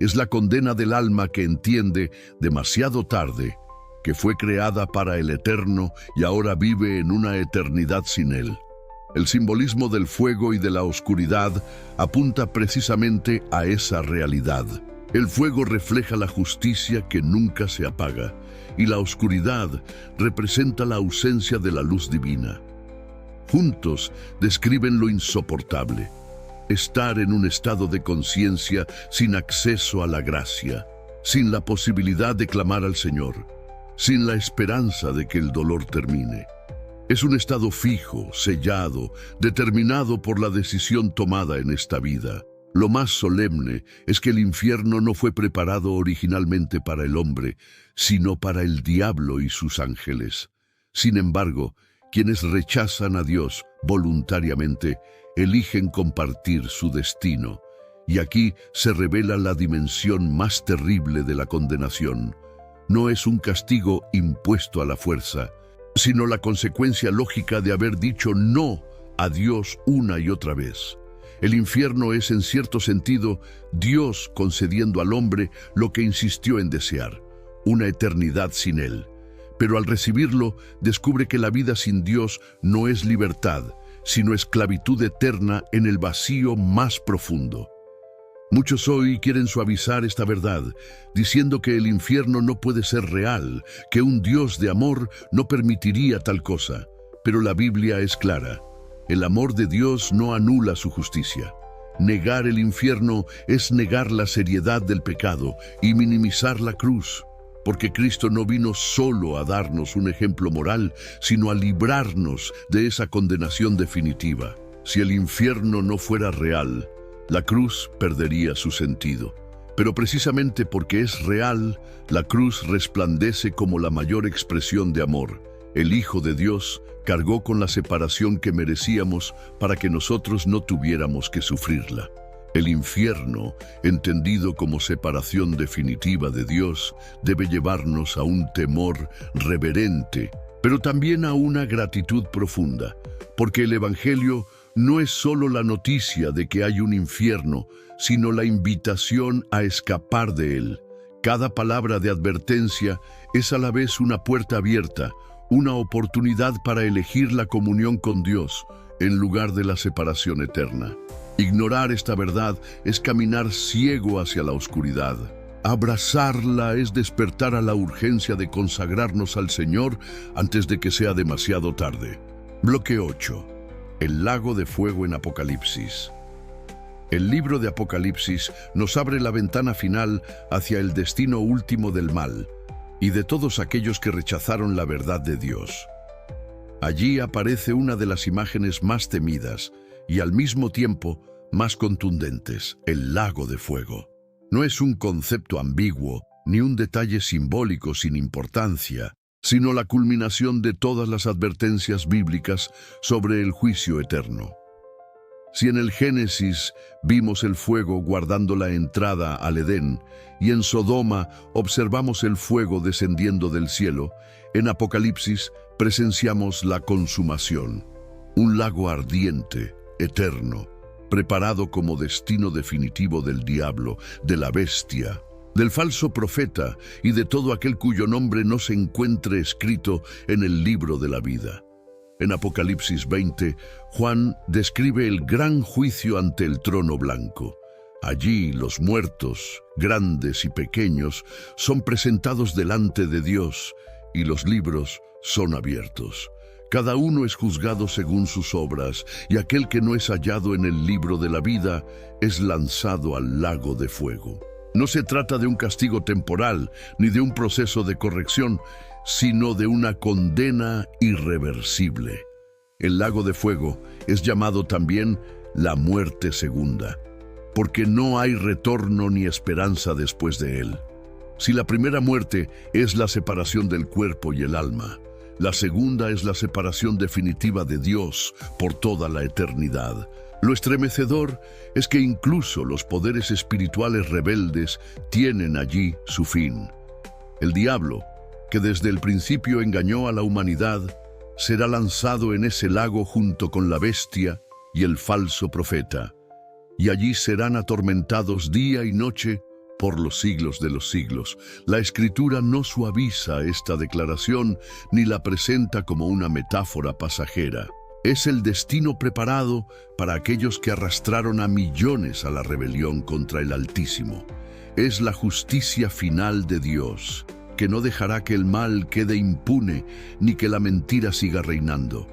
Es la condena del alma que entiende, demasiado tarde, que fue creada para el eterno y ahora vive en una eternidad sin Él. El simbolismo del fuego y de la oscuridad apunta precisamente a esa realidad. El fuego refleja la justicia que nunca se apaga, y la oscuridad representa la ausencia de la luz divina. Juntos describen lo insoportable. estar en un estado de conciencia sin acceso a la gracia, sin la posibilidad de clamar al Señor, sin la esperanza de que el dolor termine. Es un estado fijo, sellado, determinado por la decisión tomada en esta vida. Lo más solemne es que el infierno no fue preparado originalmente para el hombre, sino para el diablo y sus ángeles. Sin embargo, quienes rechazan a Dios voluntariamente, eligen compartir su destino. Y aquí se revela la dimensión más terrible de la condenación. No es un castigo impuesto a la fuerza, sino la consecuencia lógica de haber dicho no a Dios una y otra vez. El infierno es, en cierto sentido, Dios concediendo al hombre lo que insistió en desear, una eternidad sin Él. Pero al recibirlo, descubre que la vida sin Dios no es libertad, sino esclavitud eterna en el vacío más profundo. Muchos hoy quieren suavizar esta verdad, diciendo que el infierno no puede ser real, que un Dios de amor no permitiría tal cosa. Pero la Biblia es clara. El amor de Dios no anula su justicia. Negar el infierno es negar la seriedad del pecado y minimizar la cruz, porque Cristo no vino solo a darnos un ejemplo moral, sino a librarnos de esa condenación definitiva. Si el infierno no fuera real, la cruz perdería su sentido. Pero precisamente porque es real, la cruz resplandece como la mayor expresión de amor. El Hijo de Dios cargó con la separación que merecíamos para que nosotros no tuviéramos que sufrirla. El infierno, entendido como separación definitiva de Dios, debe llevarnos a un temor reverente, pero también a una gratitud profunda, porque el Evangelio no es solo la noticia de que hay un infierno, sino la invitación a escapar de él. Cada palabra de advertencia es a la vez una puerta abierta, una oportunidad para elegir la comunión con Dios en lugar de la separación eterna. Ignorar esta verdad es caminar ciego hacia la oscuridad. Abrazarla es despertar a la urgencia de consagrarnos al Señor antes de que sea demasiado tarde. Bloque 8. El lago de fuego en Apocalipsis. El libro de Apocalipsis nos abre la ventana final hacia el destino último del mal y de todos aquellos que rechazaron la verdad de Dios. Allí aparece una de las imágenes más temidas y al mismo tiempo más contundentes, el lago de fuego. No es un concepto ambiguo ni un detalle simbólico sin importancia, sino la culminación de todas las advertencias bíblicas sobre el juicio eterno. Si en el Génesis vimos el fuego guardando la entrada al Edén, y en Sodoma observamos el fuego descendiendo del cielo, en Apocalipsis presenciamos la consumación, un lago ardiente, eterno, preparado como destino definitivo del diablo, de la bestia, del falso profeta y de todo aquel cuyo nombre no se encuentre escrito en el libro de la vida. En Apocalipsis 20, Juan describe el gran juicio ante el trono blanco. Allí los muertos, grandes y pequeños, son presentados delante de Dios y los libros son abiertos. Cada uno es juzgado según sus obras y aquel que no es hallado en el libro de la vida es lanzado al lago de fuego. No se trata de un castigo temporal ni de un proceso de corrección, sino de una condena irreversible. El lago de fuego es llamado también la muerte segunda, porque no hay retorno ni esperanza después de él. Si la primera muerte es la separación del cuerpo y el alma, la segunda es la separación definitiva de Dios por toda la eternidad. Lo estremecedor es que incluso los poderes espirituales rebeldes tienen allí su fin. El diablo, que desde el principio engañó a la humanidad, será lanzado en ese lago junto con la bestia y el falso profeta, y allí serán atormentados día y noche por los siglos de los siglos. La Escritura no suaviza esta declaración ni la presenta como una metáfora pasajera. Es el destino preparado para aquellos que arrastraron a millones a la rebelión contra el Altísimo. Es la justicia final de Dios, que no dejará que el mal quede impune ni que la mentira siga reinando.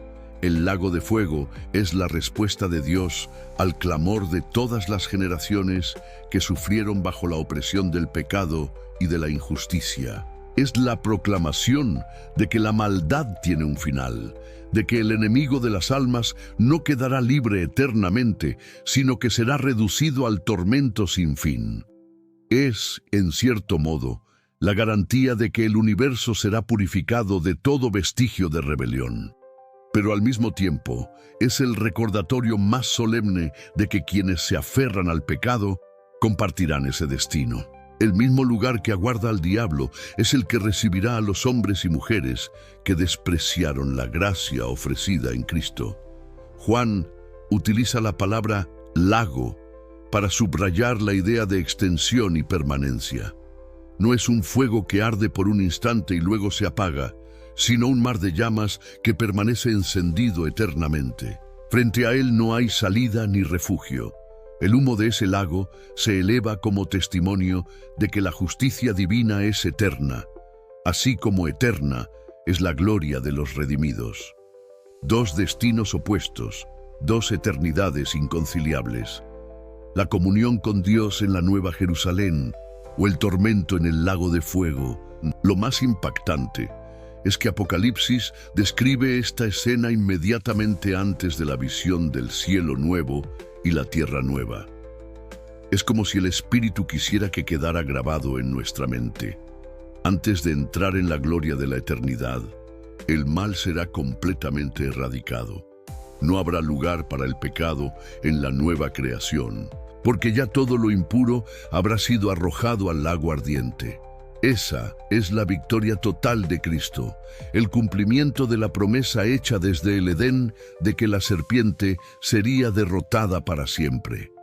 El lago de fuego es la respuesta de Dios al clamor de todas las generaciones que sufrieron bajo la opresión del pecado y de la injusticia. Es la proclamación de que la maldad tiene un final, de que el enemigo de las almas no quedará libre eternamente, sino que será reducido al tormento sin fin. Es, en cierto modo, la garantía de que el universo será purificado de todo vestigio de rebelión. Pero al mismo tiempo, es el recordatorio más solemne de que quienes se aferran al pecado compartirán ese destino. El mismo lugar que aguarda al diablo es el que recibirá a los hombres y mujeres que despreciaron la gracia ofrecida en Cristo. Juan utiliza la palabra lago para subrayar la idea de extensión y permanencia. No es un fuego que arde por un instante y luego se apaga, sino un mar de llamas que permanece encendido eternamente. Frente a él no hay salida ni refugio. El humo de ese lago se eleva como testimonio de que la justicia divina es eterna, así como eterna es la gloria de los redimidos. Dos destinos opuestos, dos eternidades inconciliables. La comunión con Dios en la Nueva Jerusalén o el tormento en el lago de fuego. Lo más impactante es que Apocalipsis describe esta escena inmediatamente antes de la visión del cielo nuevo y la tierra nueva. Es como si el Espíritu quisiera que quedara grabado en nuestra mente. Antes de entrar en la gloria de la eternidad, el mal será completamente erradicado. No habrá lugar para el pecado en la nueva creación, porque ya todo lo impuro habrá sido arrojado al lago ardiente. Esa es la victoria total de Cristo, el cumplimiento de la promesa hecha desde el Edén de que la serpiente sería derrotada para siempre.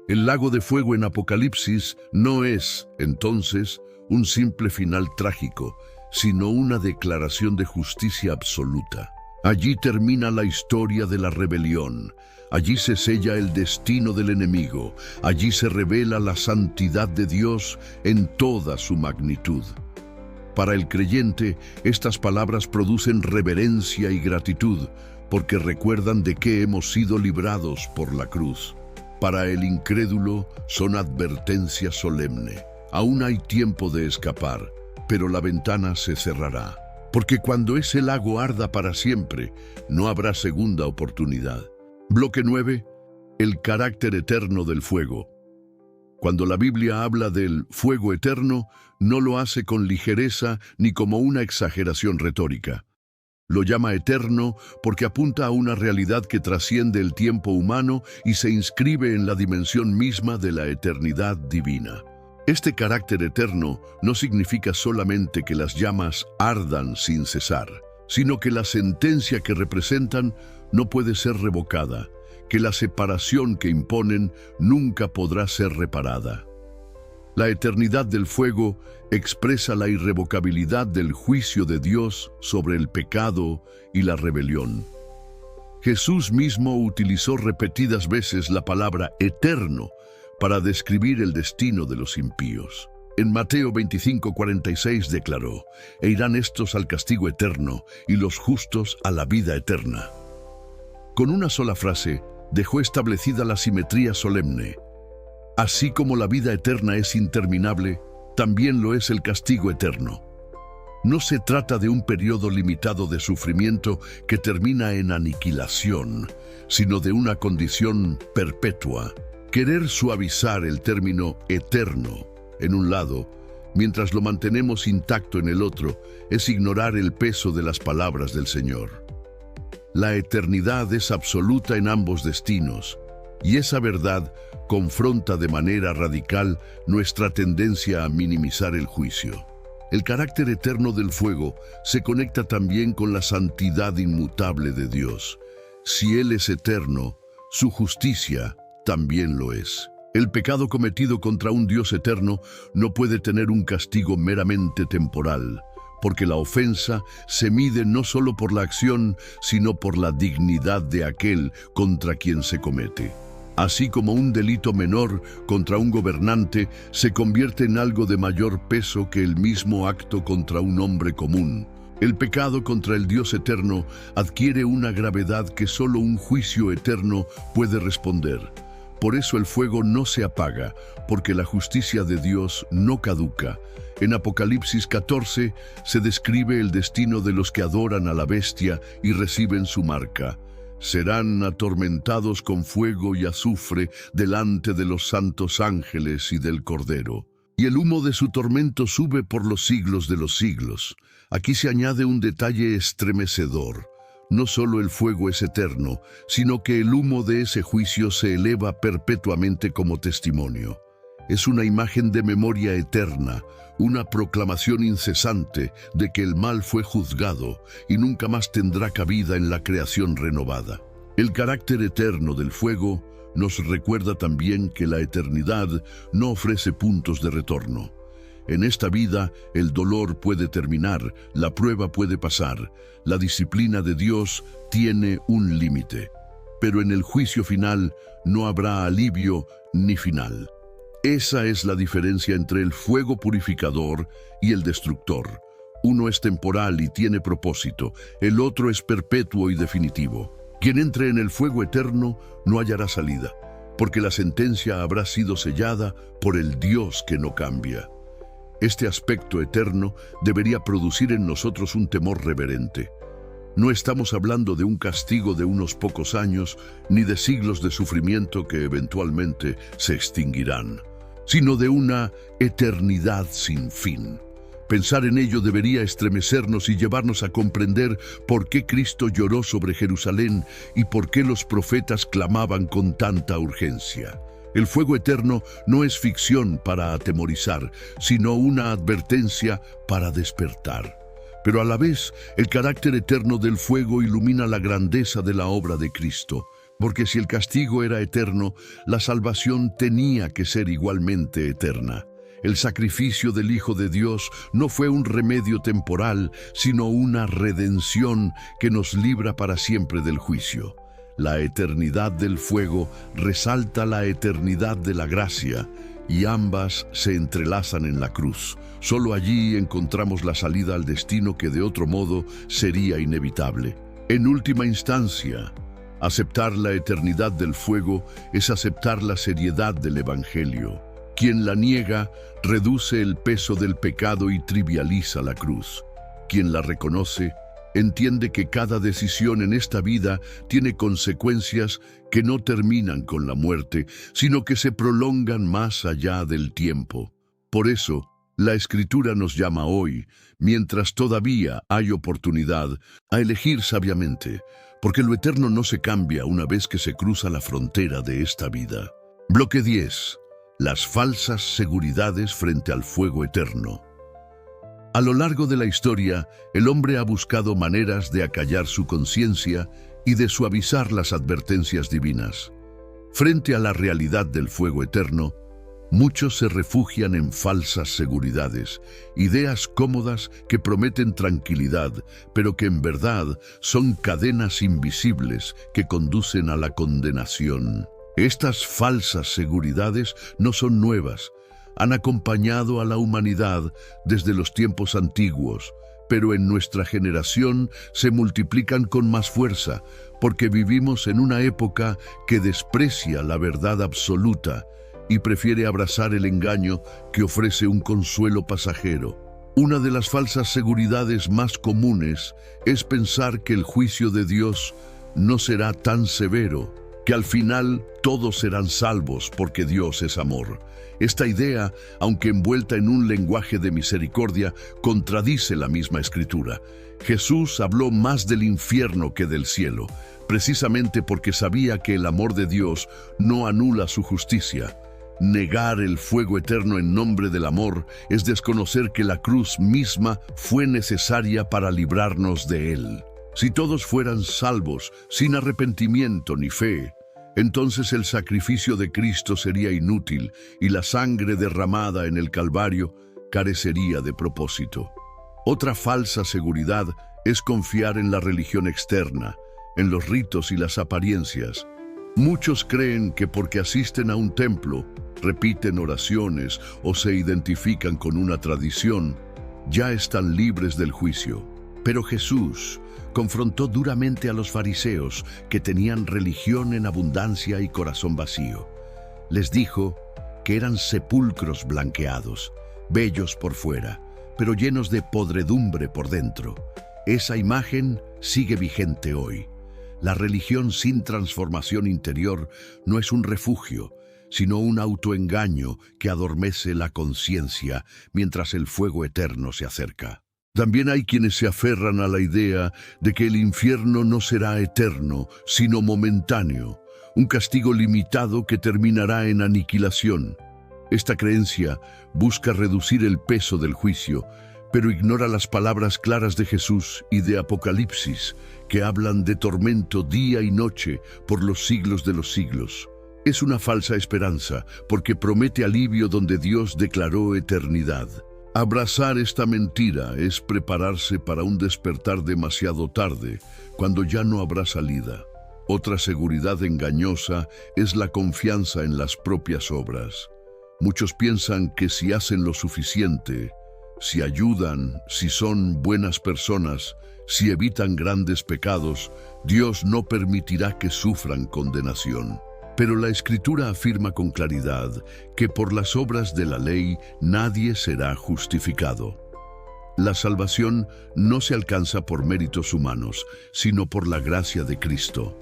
El lago de fuego en Apocalipsis no es, entonces, un simple final trágico, sino una declaración de justicia absoluta. Allí termina la historia de la rebelión. Allí se sella el destino del enemigo. Allí se revela la santidad de Dios en toda su magnitud. Para el creyente, estas palabras producen reverencia y gratitud, porque recuerdan de qué hemos sido librados por la cruz. Para el incrédulo, son advertencia solemne. Aún hay tiempo de escapar, pero la ventana se cerrará. Porque cuando ese lago arda para siempre, no habrá segunda oportunidad. Bloque 9. El carácter eterno del fuego. Cuando la Biblia habla del fuego eterno, no lo hace con ligereza ni como una exageración retórica. Lo llama eterno porque apunta a una realidad que trasciende el tiempo humano y se inscribe en la dimensión misma de la eternidad divina. Este carácter eterno no significa solamente que las llamas ardan sin cesar, sino que la sentencia que representan no puede ser revocada, que la separación que imponen nunca podrá ser reparada. La eternidad del fuego expresa la irrevocabilidad del juicio de Dios sobre el pecado y la rebelión. Jesús mismo utilizó repetidas veces la palabra eterno para describir el destino de los impíos. En Mateo 25:46 declaró: «E irán estos al castigo eterno y los justos a la vida eterna». Con una sola frase, dejó establecida la simetría solemne. Así como la vida eterna es interminable, también lo es el castigo eterno. No se trata de un periodo limitado de sufrimiento que termina en aniquilación, sino de una condición perpetua. Querer suavizar el término eterno en un lado, mientras lo mantenemos intacto en el otro, es ignorar el peso de las palabras del Señor. La eternidad es absoluta en ambos destinos, y esa verdad confronta de manera radical nuestra tendencia a minimizar el juicio. El carácter eterno del fuego se conecta también con la santidad inmutable de Dios. Si Él es eterno, su justicia también lo es. El pecado cometido contra un Dios eterno no puede tener un castigo meramente temporal, porque la ofensa se mide no solo por la acción, sino por la dignidad de aquel contra quien se comete. Así como un delito menor contra un gobernante se convierte en algo de mayor peso que el mismo acto contra un hombre común, El pecado contra el Dios eterno adquiere una gravedad que solo un juicio eterno puede responder. Por eso el fuego no se apaga, porque la justicia de Dios no caduca. En Apocalipsis 14 se describe el destino de los que adoran a la bestia y reciben su marca. Serán atormentados con fuego y azufre delante de los santos ángeles y del Cordero. Y el humo de su tormento sube por los siglos de los siglos. Aquí se añade un detalle estremecedor. No solo el fuego es eterno, sino que el humo de ese juicio se eleva perpetuamente como testimonio. Es una imagen de memoria eterna, una proclamación incesante de que el mal fue juzgado y nunca más tendrá cabida en la creación renovada. El carácter eterno del fuego nos recuerda también que la eternidad no ofrece puntos de retorno. En esta vida, el dolor puede terminar, la prueba puede pasar, la disciplina de Dios tiene un límite. Pero en el juicio final no habrá alivio ni final. Esa es la diferencia entre el fuego purificador y el destructor. Uno es temporal y tiene propósito, el otro es perpetuo y definitivo. Quien entre en el fuego eterno no hallará salida, porque la sentencia habrá sido sellada por el Dios que no cambia. Este aspecto eterno debería producir en nosotros un temor reverente. No estamos hablando de un castigo de unos pocos años, ni de siglos de sufrimiento que eventualmente se extinguirán, sino de una eternidad sin fin. Pensar en ello debería estremecernos y llevarnos a comprender por qué Cristo lloró sobre Jerusalén y por qué los profetas clamaban con tanta urgencia. El fuego eterno no es ficción para atemorizar, sino una advertencia para despertar. Pero a la vez, el carácter eterno del fuego ilumina la grandeza de la obra de Cristo. Porque si el castigo era eterno, la salvación tenía que ser igualmente eterna. El sacrificio del Hijo de Dios no fue un remedio temporal, sino una redención que nos libra para siempre del juicio. La eternidad del fuego resalta la eternidad de la gracia, y ambas se entrelazan en la cruz. Solo allí encontramos la salida al destino que de otro modo sería inevitable. En última instancia, aceptar la eternidad del fuego es aceptar la seriedad del Evangelio. Quien la niega reduce el peso del pecado y trivializa la cruz. Quien la reconoce entiende que cada decisión en esta vida tiene consecuencias que no terminan con la muerte, sino que se prolongan más allá del tiempo. Por eso, la Escritura nos llama hoy, mientras todavía hay oportunidad, a elegir sabiamente, porque lo eterno no se cambia una vez que se cruza la frontera de esta vida. Bloque 10. Las falsas seguridades frente al fuego eterno. A lo largo de la historia, el hombre ha buscado maneras de acallar su conciencia y de suavizar las advertencias divinas. Frente a la realidad del fuego eterno, muchos se refugian en falsas seguridades, ideas cómodas que prometen tranquilidad, pero que en verdad son cadenas invisibles que conducen a la condenación. Estas falsas seguridades no son nuevas. Han acompañado a la humanidad desde los tiempos antiguos, pero en nuestra generación se multiplican con más fuerza, porque vivimos en una época que desprecia la verdad absoluta y prefiere abrazar el engaño que ofrece un consuelo pasajero. Una de las falsas seguridades más comunes es pensar que el juicio de Dios no será tan severo, que al final todos serán salvos porque Dios es amor. Esta idea, aunque envuelta en un lenguaje de misericordia, contradice la misma Escritura. Jesús habló más del infierno que del cielo, precisamente porque sabía que el amor de Dios no anula su justicia. Negar el fuego eterno en nombre del amor es desconocer que la cruz misma fue necesaria para librarnos de él. Si todos fueran salvos, sin arrepentimiento ni fe, entonces el sacrificio de Cristo sería inútil y la sangre derramada en el Calvario carecería de propósito. Otra falsa seguridad es confiar en la religión externa, en los ritos y las apariencias. Muchos creen que porque asisten a un templo, repiten oraciones o se identifican con una tradición, ya están libres del juicio. Pero Jesús confrontó duramente a los fariseos que tenían religión en abundancia y corazón vacío. Les dijo que eran sepulcros blanqueados, bellos por fuera, pero llenos de podredumbre por dentro. Esa imagen sigue vigente hoy. La religión sin transformación interior no es un refugio, sino un autoengaño que adormece la conciencia mientras el fuego eterno se acerca. También hay quienes se aferran a la idea de que el infierno no será eterno, sino momentáneo, un castigo limitado que terminará en aniquilación. Esta creencia busca reducir el peso del juicio, pero ignora las palabras claras de Jesús y de Apocalipsis, que hablan de tormento día y noche por los siglos de los siglos. Es una falsa esperanza, porque promete alivio donde Dios declaró eternidad. Abrazar esta mentira es prepararse para un despertar demasiado tarde, cuando ya no habrá salida. Otra seguridad engañosa es la confianza en las propias obras. Muchos piensan que si hacen lo suficiente, si ayudan, si son buenas personas, si evitan grandes pecados, Dios no permitirá que sufran condenación. Pero la Escritura afirma con claridad que por las obras de la ley nadie será justificado. La salvación no se alcanza por méritos humanos, sino por la gracia de Cristo.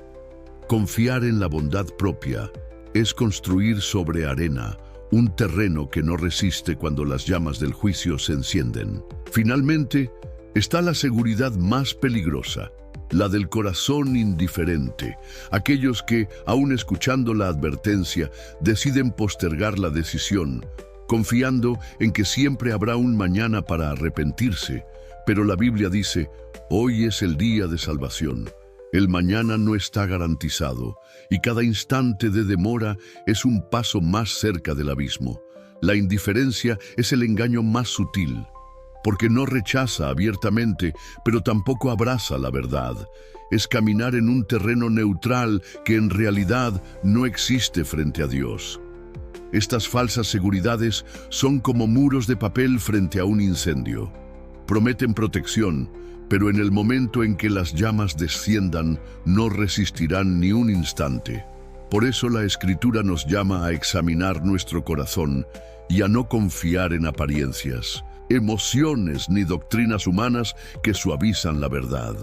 Confiar en la bondad propia es construir sobre arena, un terreno que no resiste cuando las llamas del juicio se encienden. Finalmente, está la seguridad más peligrosa, la del corazón indiferente, aquellos que, aun escuchando la advertencia, deciden postergar la decisión, confiando en que siempre habrá un mañana para arrepentirse. Pero la Biblia dice, hoy es el día de salvación. El mañana no está garantizado, y cada instante de demora es un paso más cerca del abismo. La indiferencia es el engaño más sutil, porque no rechaza abiertamente, pero tampoco abraza la verdad. Es caminar en un terreno neutral que en realidad no existe frente a Dios. Estas falsas seguridades son como muros de papel frente a un incendio. Prometen protección, pero en el momento en que las llamas desciendan, no resistirán ni un instante. Por eso la Escritura nos llama a examinar nuestro corazón y a no confiar en apariencias, emociones ni doctrinas humanas que suavizan la verdad.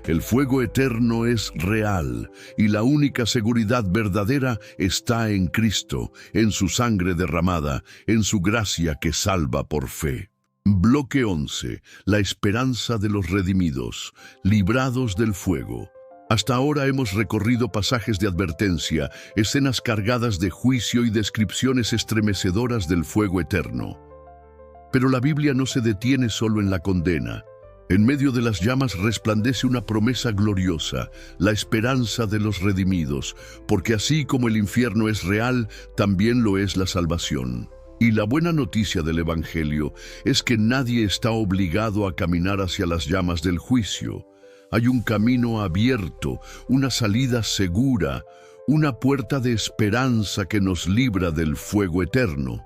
El fuego eterno es real y la única seguridad verdadera está en Cristo, en su sangre derramada, en su gracia que salva por fe. Bloque 11. La esperanza de los redimidos, librados del fuego. Hasta ahora hemos recorrido pasajes de advertencia, escenas cargadas de juicio y descripciones estremecedoras del fuego eterno. Pero la Biblia no se detiene solo en la condena. En medio de las llamas resplandece una promesa gloriosa, la esperanza de los redimidos, porque así como el infierno es real, también lo es la salvación. Y la buena noticia del Evangelio es que nadie está obligado a caminar hacia las llamas del juicio. Hay un camino abierto, una salida segura, una puerta de esperanza que nos libra del fuego eterno.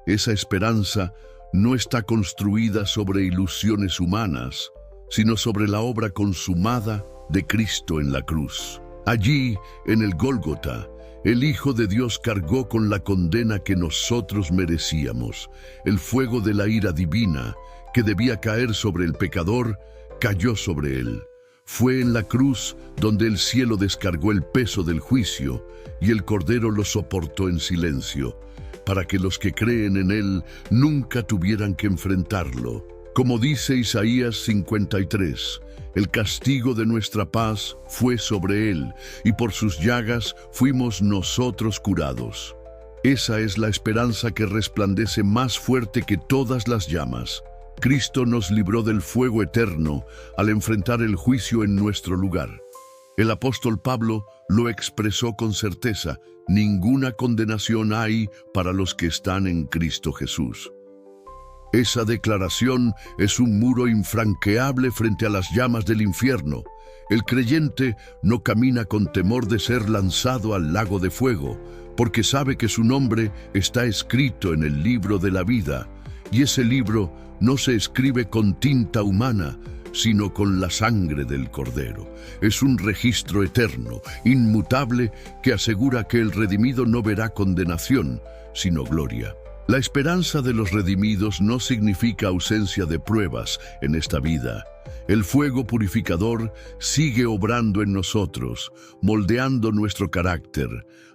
Esa esperanza no está construida sobre ilusiones humanas, sino sobre la obra consumada de Cristo en la cruz. Allí, en el Gólgota, el Hijo de Dios cargó con la condena que nosotros merecíamos. El fuego de la ira divina, que debía caer sobre el pecador, cayó sobre él. Fue en la cruz donde el cielo descargó el peso del juicio y el Cordero lo soportó en silencio, para que los que creen en él nunca tuvieran que enfrentarlo. Como dice Isaías 53, el castigo de nuestra paz fue sobre él, y por sus llagas fuimos nosotros curados. Esa es la esperanza que resplandece más fuerte que todas las llamas. Cristo nos libró del fuego eterno al enfrentar el juicio en nuestro lugar. El apóstol Pablo lo expresó con certeza: ninguna condenación hay para los que están en Cristo Jesús. Esa declaración es un muro infranqueable frente a las llamas del infierno. El creyente no camina con temor de ser lanzado al lago de fuego, porque sabe que su nombre está escrito en el libro de la vida, y ese libro no se escribe con tinta humana, sino con la sangre del Cordero. Es un registro eterno, inmutable, que asegura que el redimido no verá condenación, sino gloria. La esperanza de los redimidos no significa ausencia de pruebas en esta vida. El fuego purificador sigue obrando en nosotros, moldeando nuestro carácter,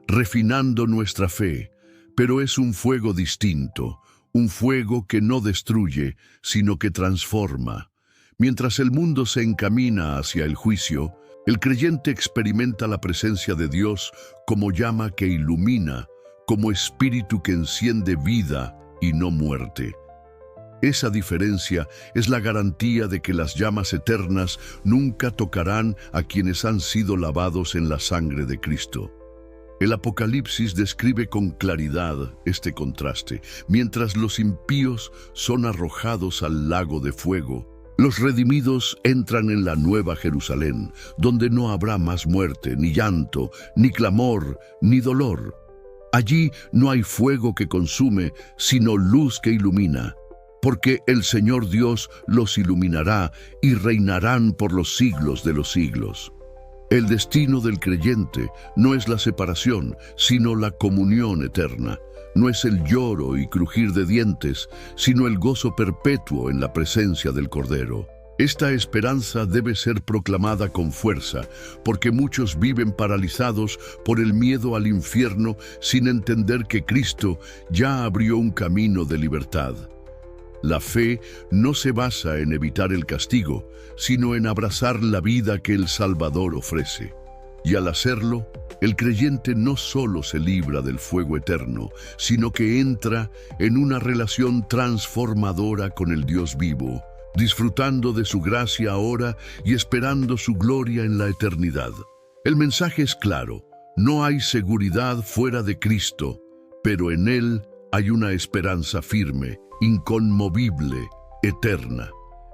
refinando nuestra fe, pero es un fuego distinto, un fuego que no destruye, sino que transforma. Mientras el mundo se encamina hacia el juicio, el creyente experimenta la presencia de Dios como llama que ilumina, como espíritu que enciende vida y no muerte. Esa diferencia es la garantía de que las llamas eternas nunca tocarán a quienes han sido lavados en la sangre de Cristo. El Apocalipsis describe con claridad este contraste. Mientras los impíos son arrojados al lago de fuego, los redimidos entran en la nueva Jerusalén, donde no habrá más muerte, ni llanto, ni clamor, ni dolor. Allí no hay fuego que consume, sino luz que ilumina, porque el Señor Dios los iluminará y reinarán por los siglos de los siglos. El destino del creyente no es la separación, sino la comunión eterna. No es el lloro y crujir de dientes, sino el gozo perpetuo en la presencia del Cordero. Esta esperanza debe ser proclamada con fuerza, porque muchos viven paralizados por el miedo al infierno sin entender que Cristo ya abrió un camino de libertad. La fe no se basa en evitar el castigo, sino en abrazar la vida que el Salvador ofrece. Y al hacerlo, el creyente no solo se libra del fuego eterno, sino que entra en una relación transformadora con el Dios vivo, disfrutando de su gracia ahora y esperando su gloria en la eternidad. El mensaje es claro: no hay seguridad fuera de Cristo, pero en Él hay una esperanza firme, inconmovible, eterna.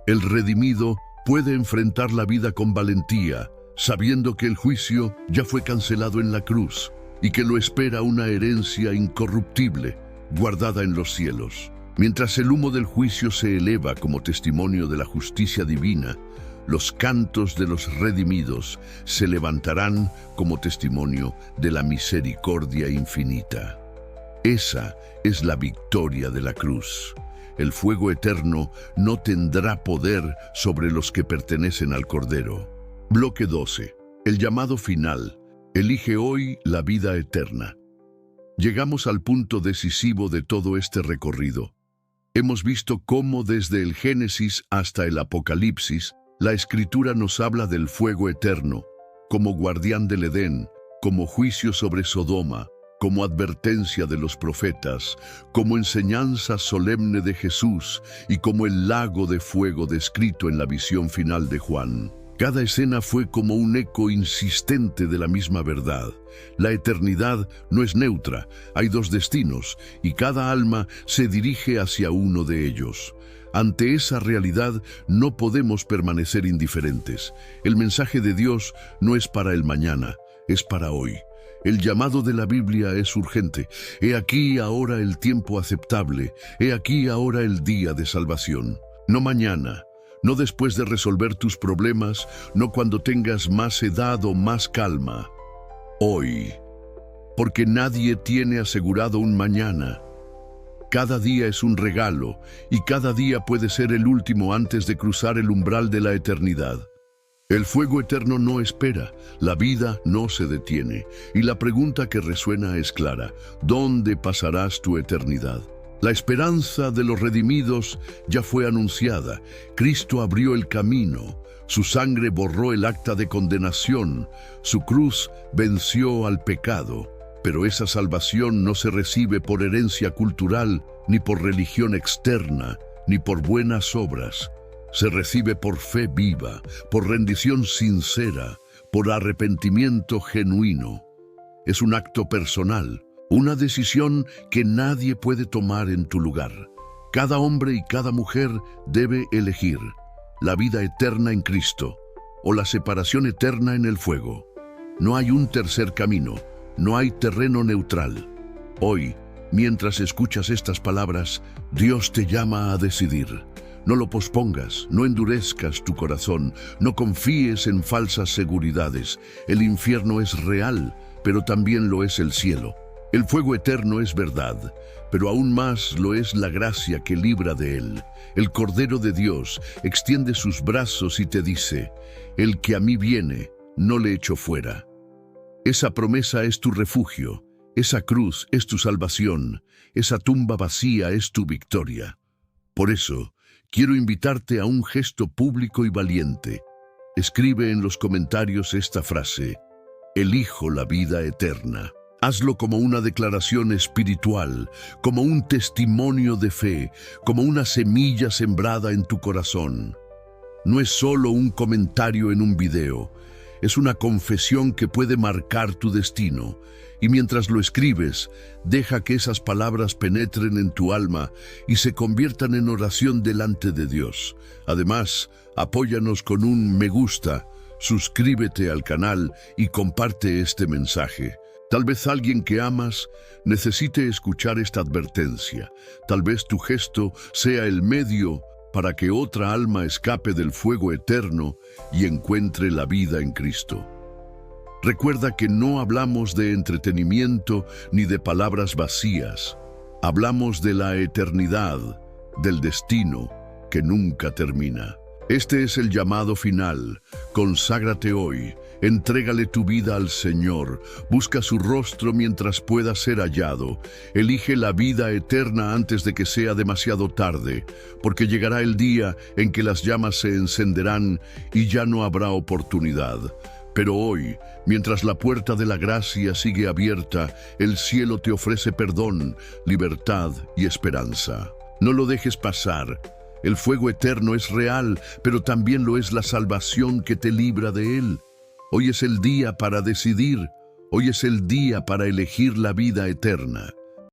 El redimido puede enfrentar la vida con valentía, sabiendo que el juicio ya fue cancelado en la cruz y que lo espera una herencia incorruptible, guardada en los cielos. Mientras el humo del juicio se eleva como testimonio de la justicia divina, los cantos de los redimidos se levantarán como testimonio de la misericordia infinita. Esa es la victoria de la cruz. El fuego eterno no tendrá poder sobre los que pertenecen al Cordero. Bloque 12. El llamado final. Elige hoy la vida eterna. Llegamos al punto decisivo de todo este recorrido. Hemos visto cómo desde el Génesis hasta el Apocalipsis, la Escritura nos habla del fuego eterno, como guardián del Edén, como juicio sobre Sodoma, como advertencia de los profetas, como enseñanza solemne de Jesús y como el lago de fuego descrito en la visión final de Juan. Cada escena fue como un eco insistente de la misma verdad. La eternidad no es neutra, hay dos destinos, y cada alma se dirige hacia uno de ellos. Ante esa realidad no podemos permanecer indiferentes. El mensaje de Dios no es para el mañana, es para hoy. El llamado de la Biblia es urgente. He aquí ahora el tiempo aceptable, he aquí ahora el día de salvación. No mañana, no después de resolver tus problemas, no cuando tengas más edad o más calma. Hoy, porque nadie tiene asegurado un mañana. Cada día es un regalo y cada día puede ser el último antes de cruzar el umbral de la eternidad. El fuego eterno no espera, la vida no se detiene, y la pregunta que resuena es clara: ¿dónde pasarás tu eternidad? La esperanza de los redimidos ya fue anunciada. Cristo abrió el camino, su sangre borró el acta de condenación, su cruz venció al pecado. Pero esa salvación no se recibe por herencia cultural, ni por religión externa, ni por buenas obras. Se recibe por fe viva, por rendición sincera, por arrepentimiento genuino. Es un acto personal, una decisión que nadie puede tomar en tu lugar. Cada hombre y cada mujer debe elegir la vida eterna en Cristo o la separación eterna en el fuego. No hay un tercer camino, no hay terreno neutral. Hoy, mientras escuchas estas palabras, Dios te llama a decidir. No lo pospongas, no endurezcas tu corazón, no confíes en falsas seguridades. El infierno es real, pero también lo es el cielo. El fuego eterno es verdad, pero aún más lo es la gracia que libra de él. El Cordero de Dios extiende sus brazos y te dice: el que a mí viene, no le echo fuera. Esa promesa es tu refugio, esa cruz es tu salvación, esa tumba vacía es tu victoria. Por eso, quiero invitarte a un gesto público y valiente. Escribe en los comentarios esta frase: elijo la vida eterna. Hazlo como una declaración espiritual, como un testimonio de fe, como una semilla sembrada en tu corazón. No es solo un comentario en un video, es una confesión que puede marcar tu destino. Y mientras lo escribes, deja que esas palabras penetren en tu alma y se conviertan en oración delante de Dios. Además, apóyanos con un me gusta, suscríbete al canal y comparte este mensaje. Tal vez alguien que amas necesite escuchar esta advertencia. Tal vez tu gesto sea el medio para que otra alma escape del fuego eterno y encuentre la vida en Cristo. Recuerda que no hablamos de entretenimiento ni de palabras vacías. Hablamos de la eternidad, del destino que nunca termina. Este es el llamado final. Conságrate hoy. Entrégale tu vida al Señor. Busca su rostro mientras pueda ser hallado. Elige la vida eterna antes de que sea demasiado tarde, porque llegará el día en que las llamas se encenderán y ya no habrá oportunidad. Pero hoy, mientras la puerta de la gracia sigue abierta, el cielo te ofrece perdón, libertad y esperanza. No lo dejes pasar. El fuego eterno es real, pero también lo es la salvación que te libra de él. Hoy es el día para decidir. Hoy es el día para elegir la vida eterna.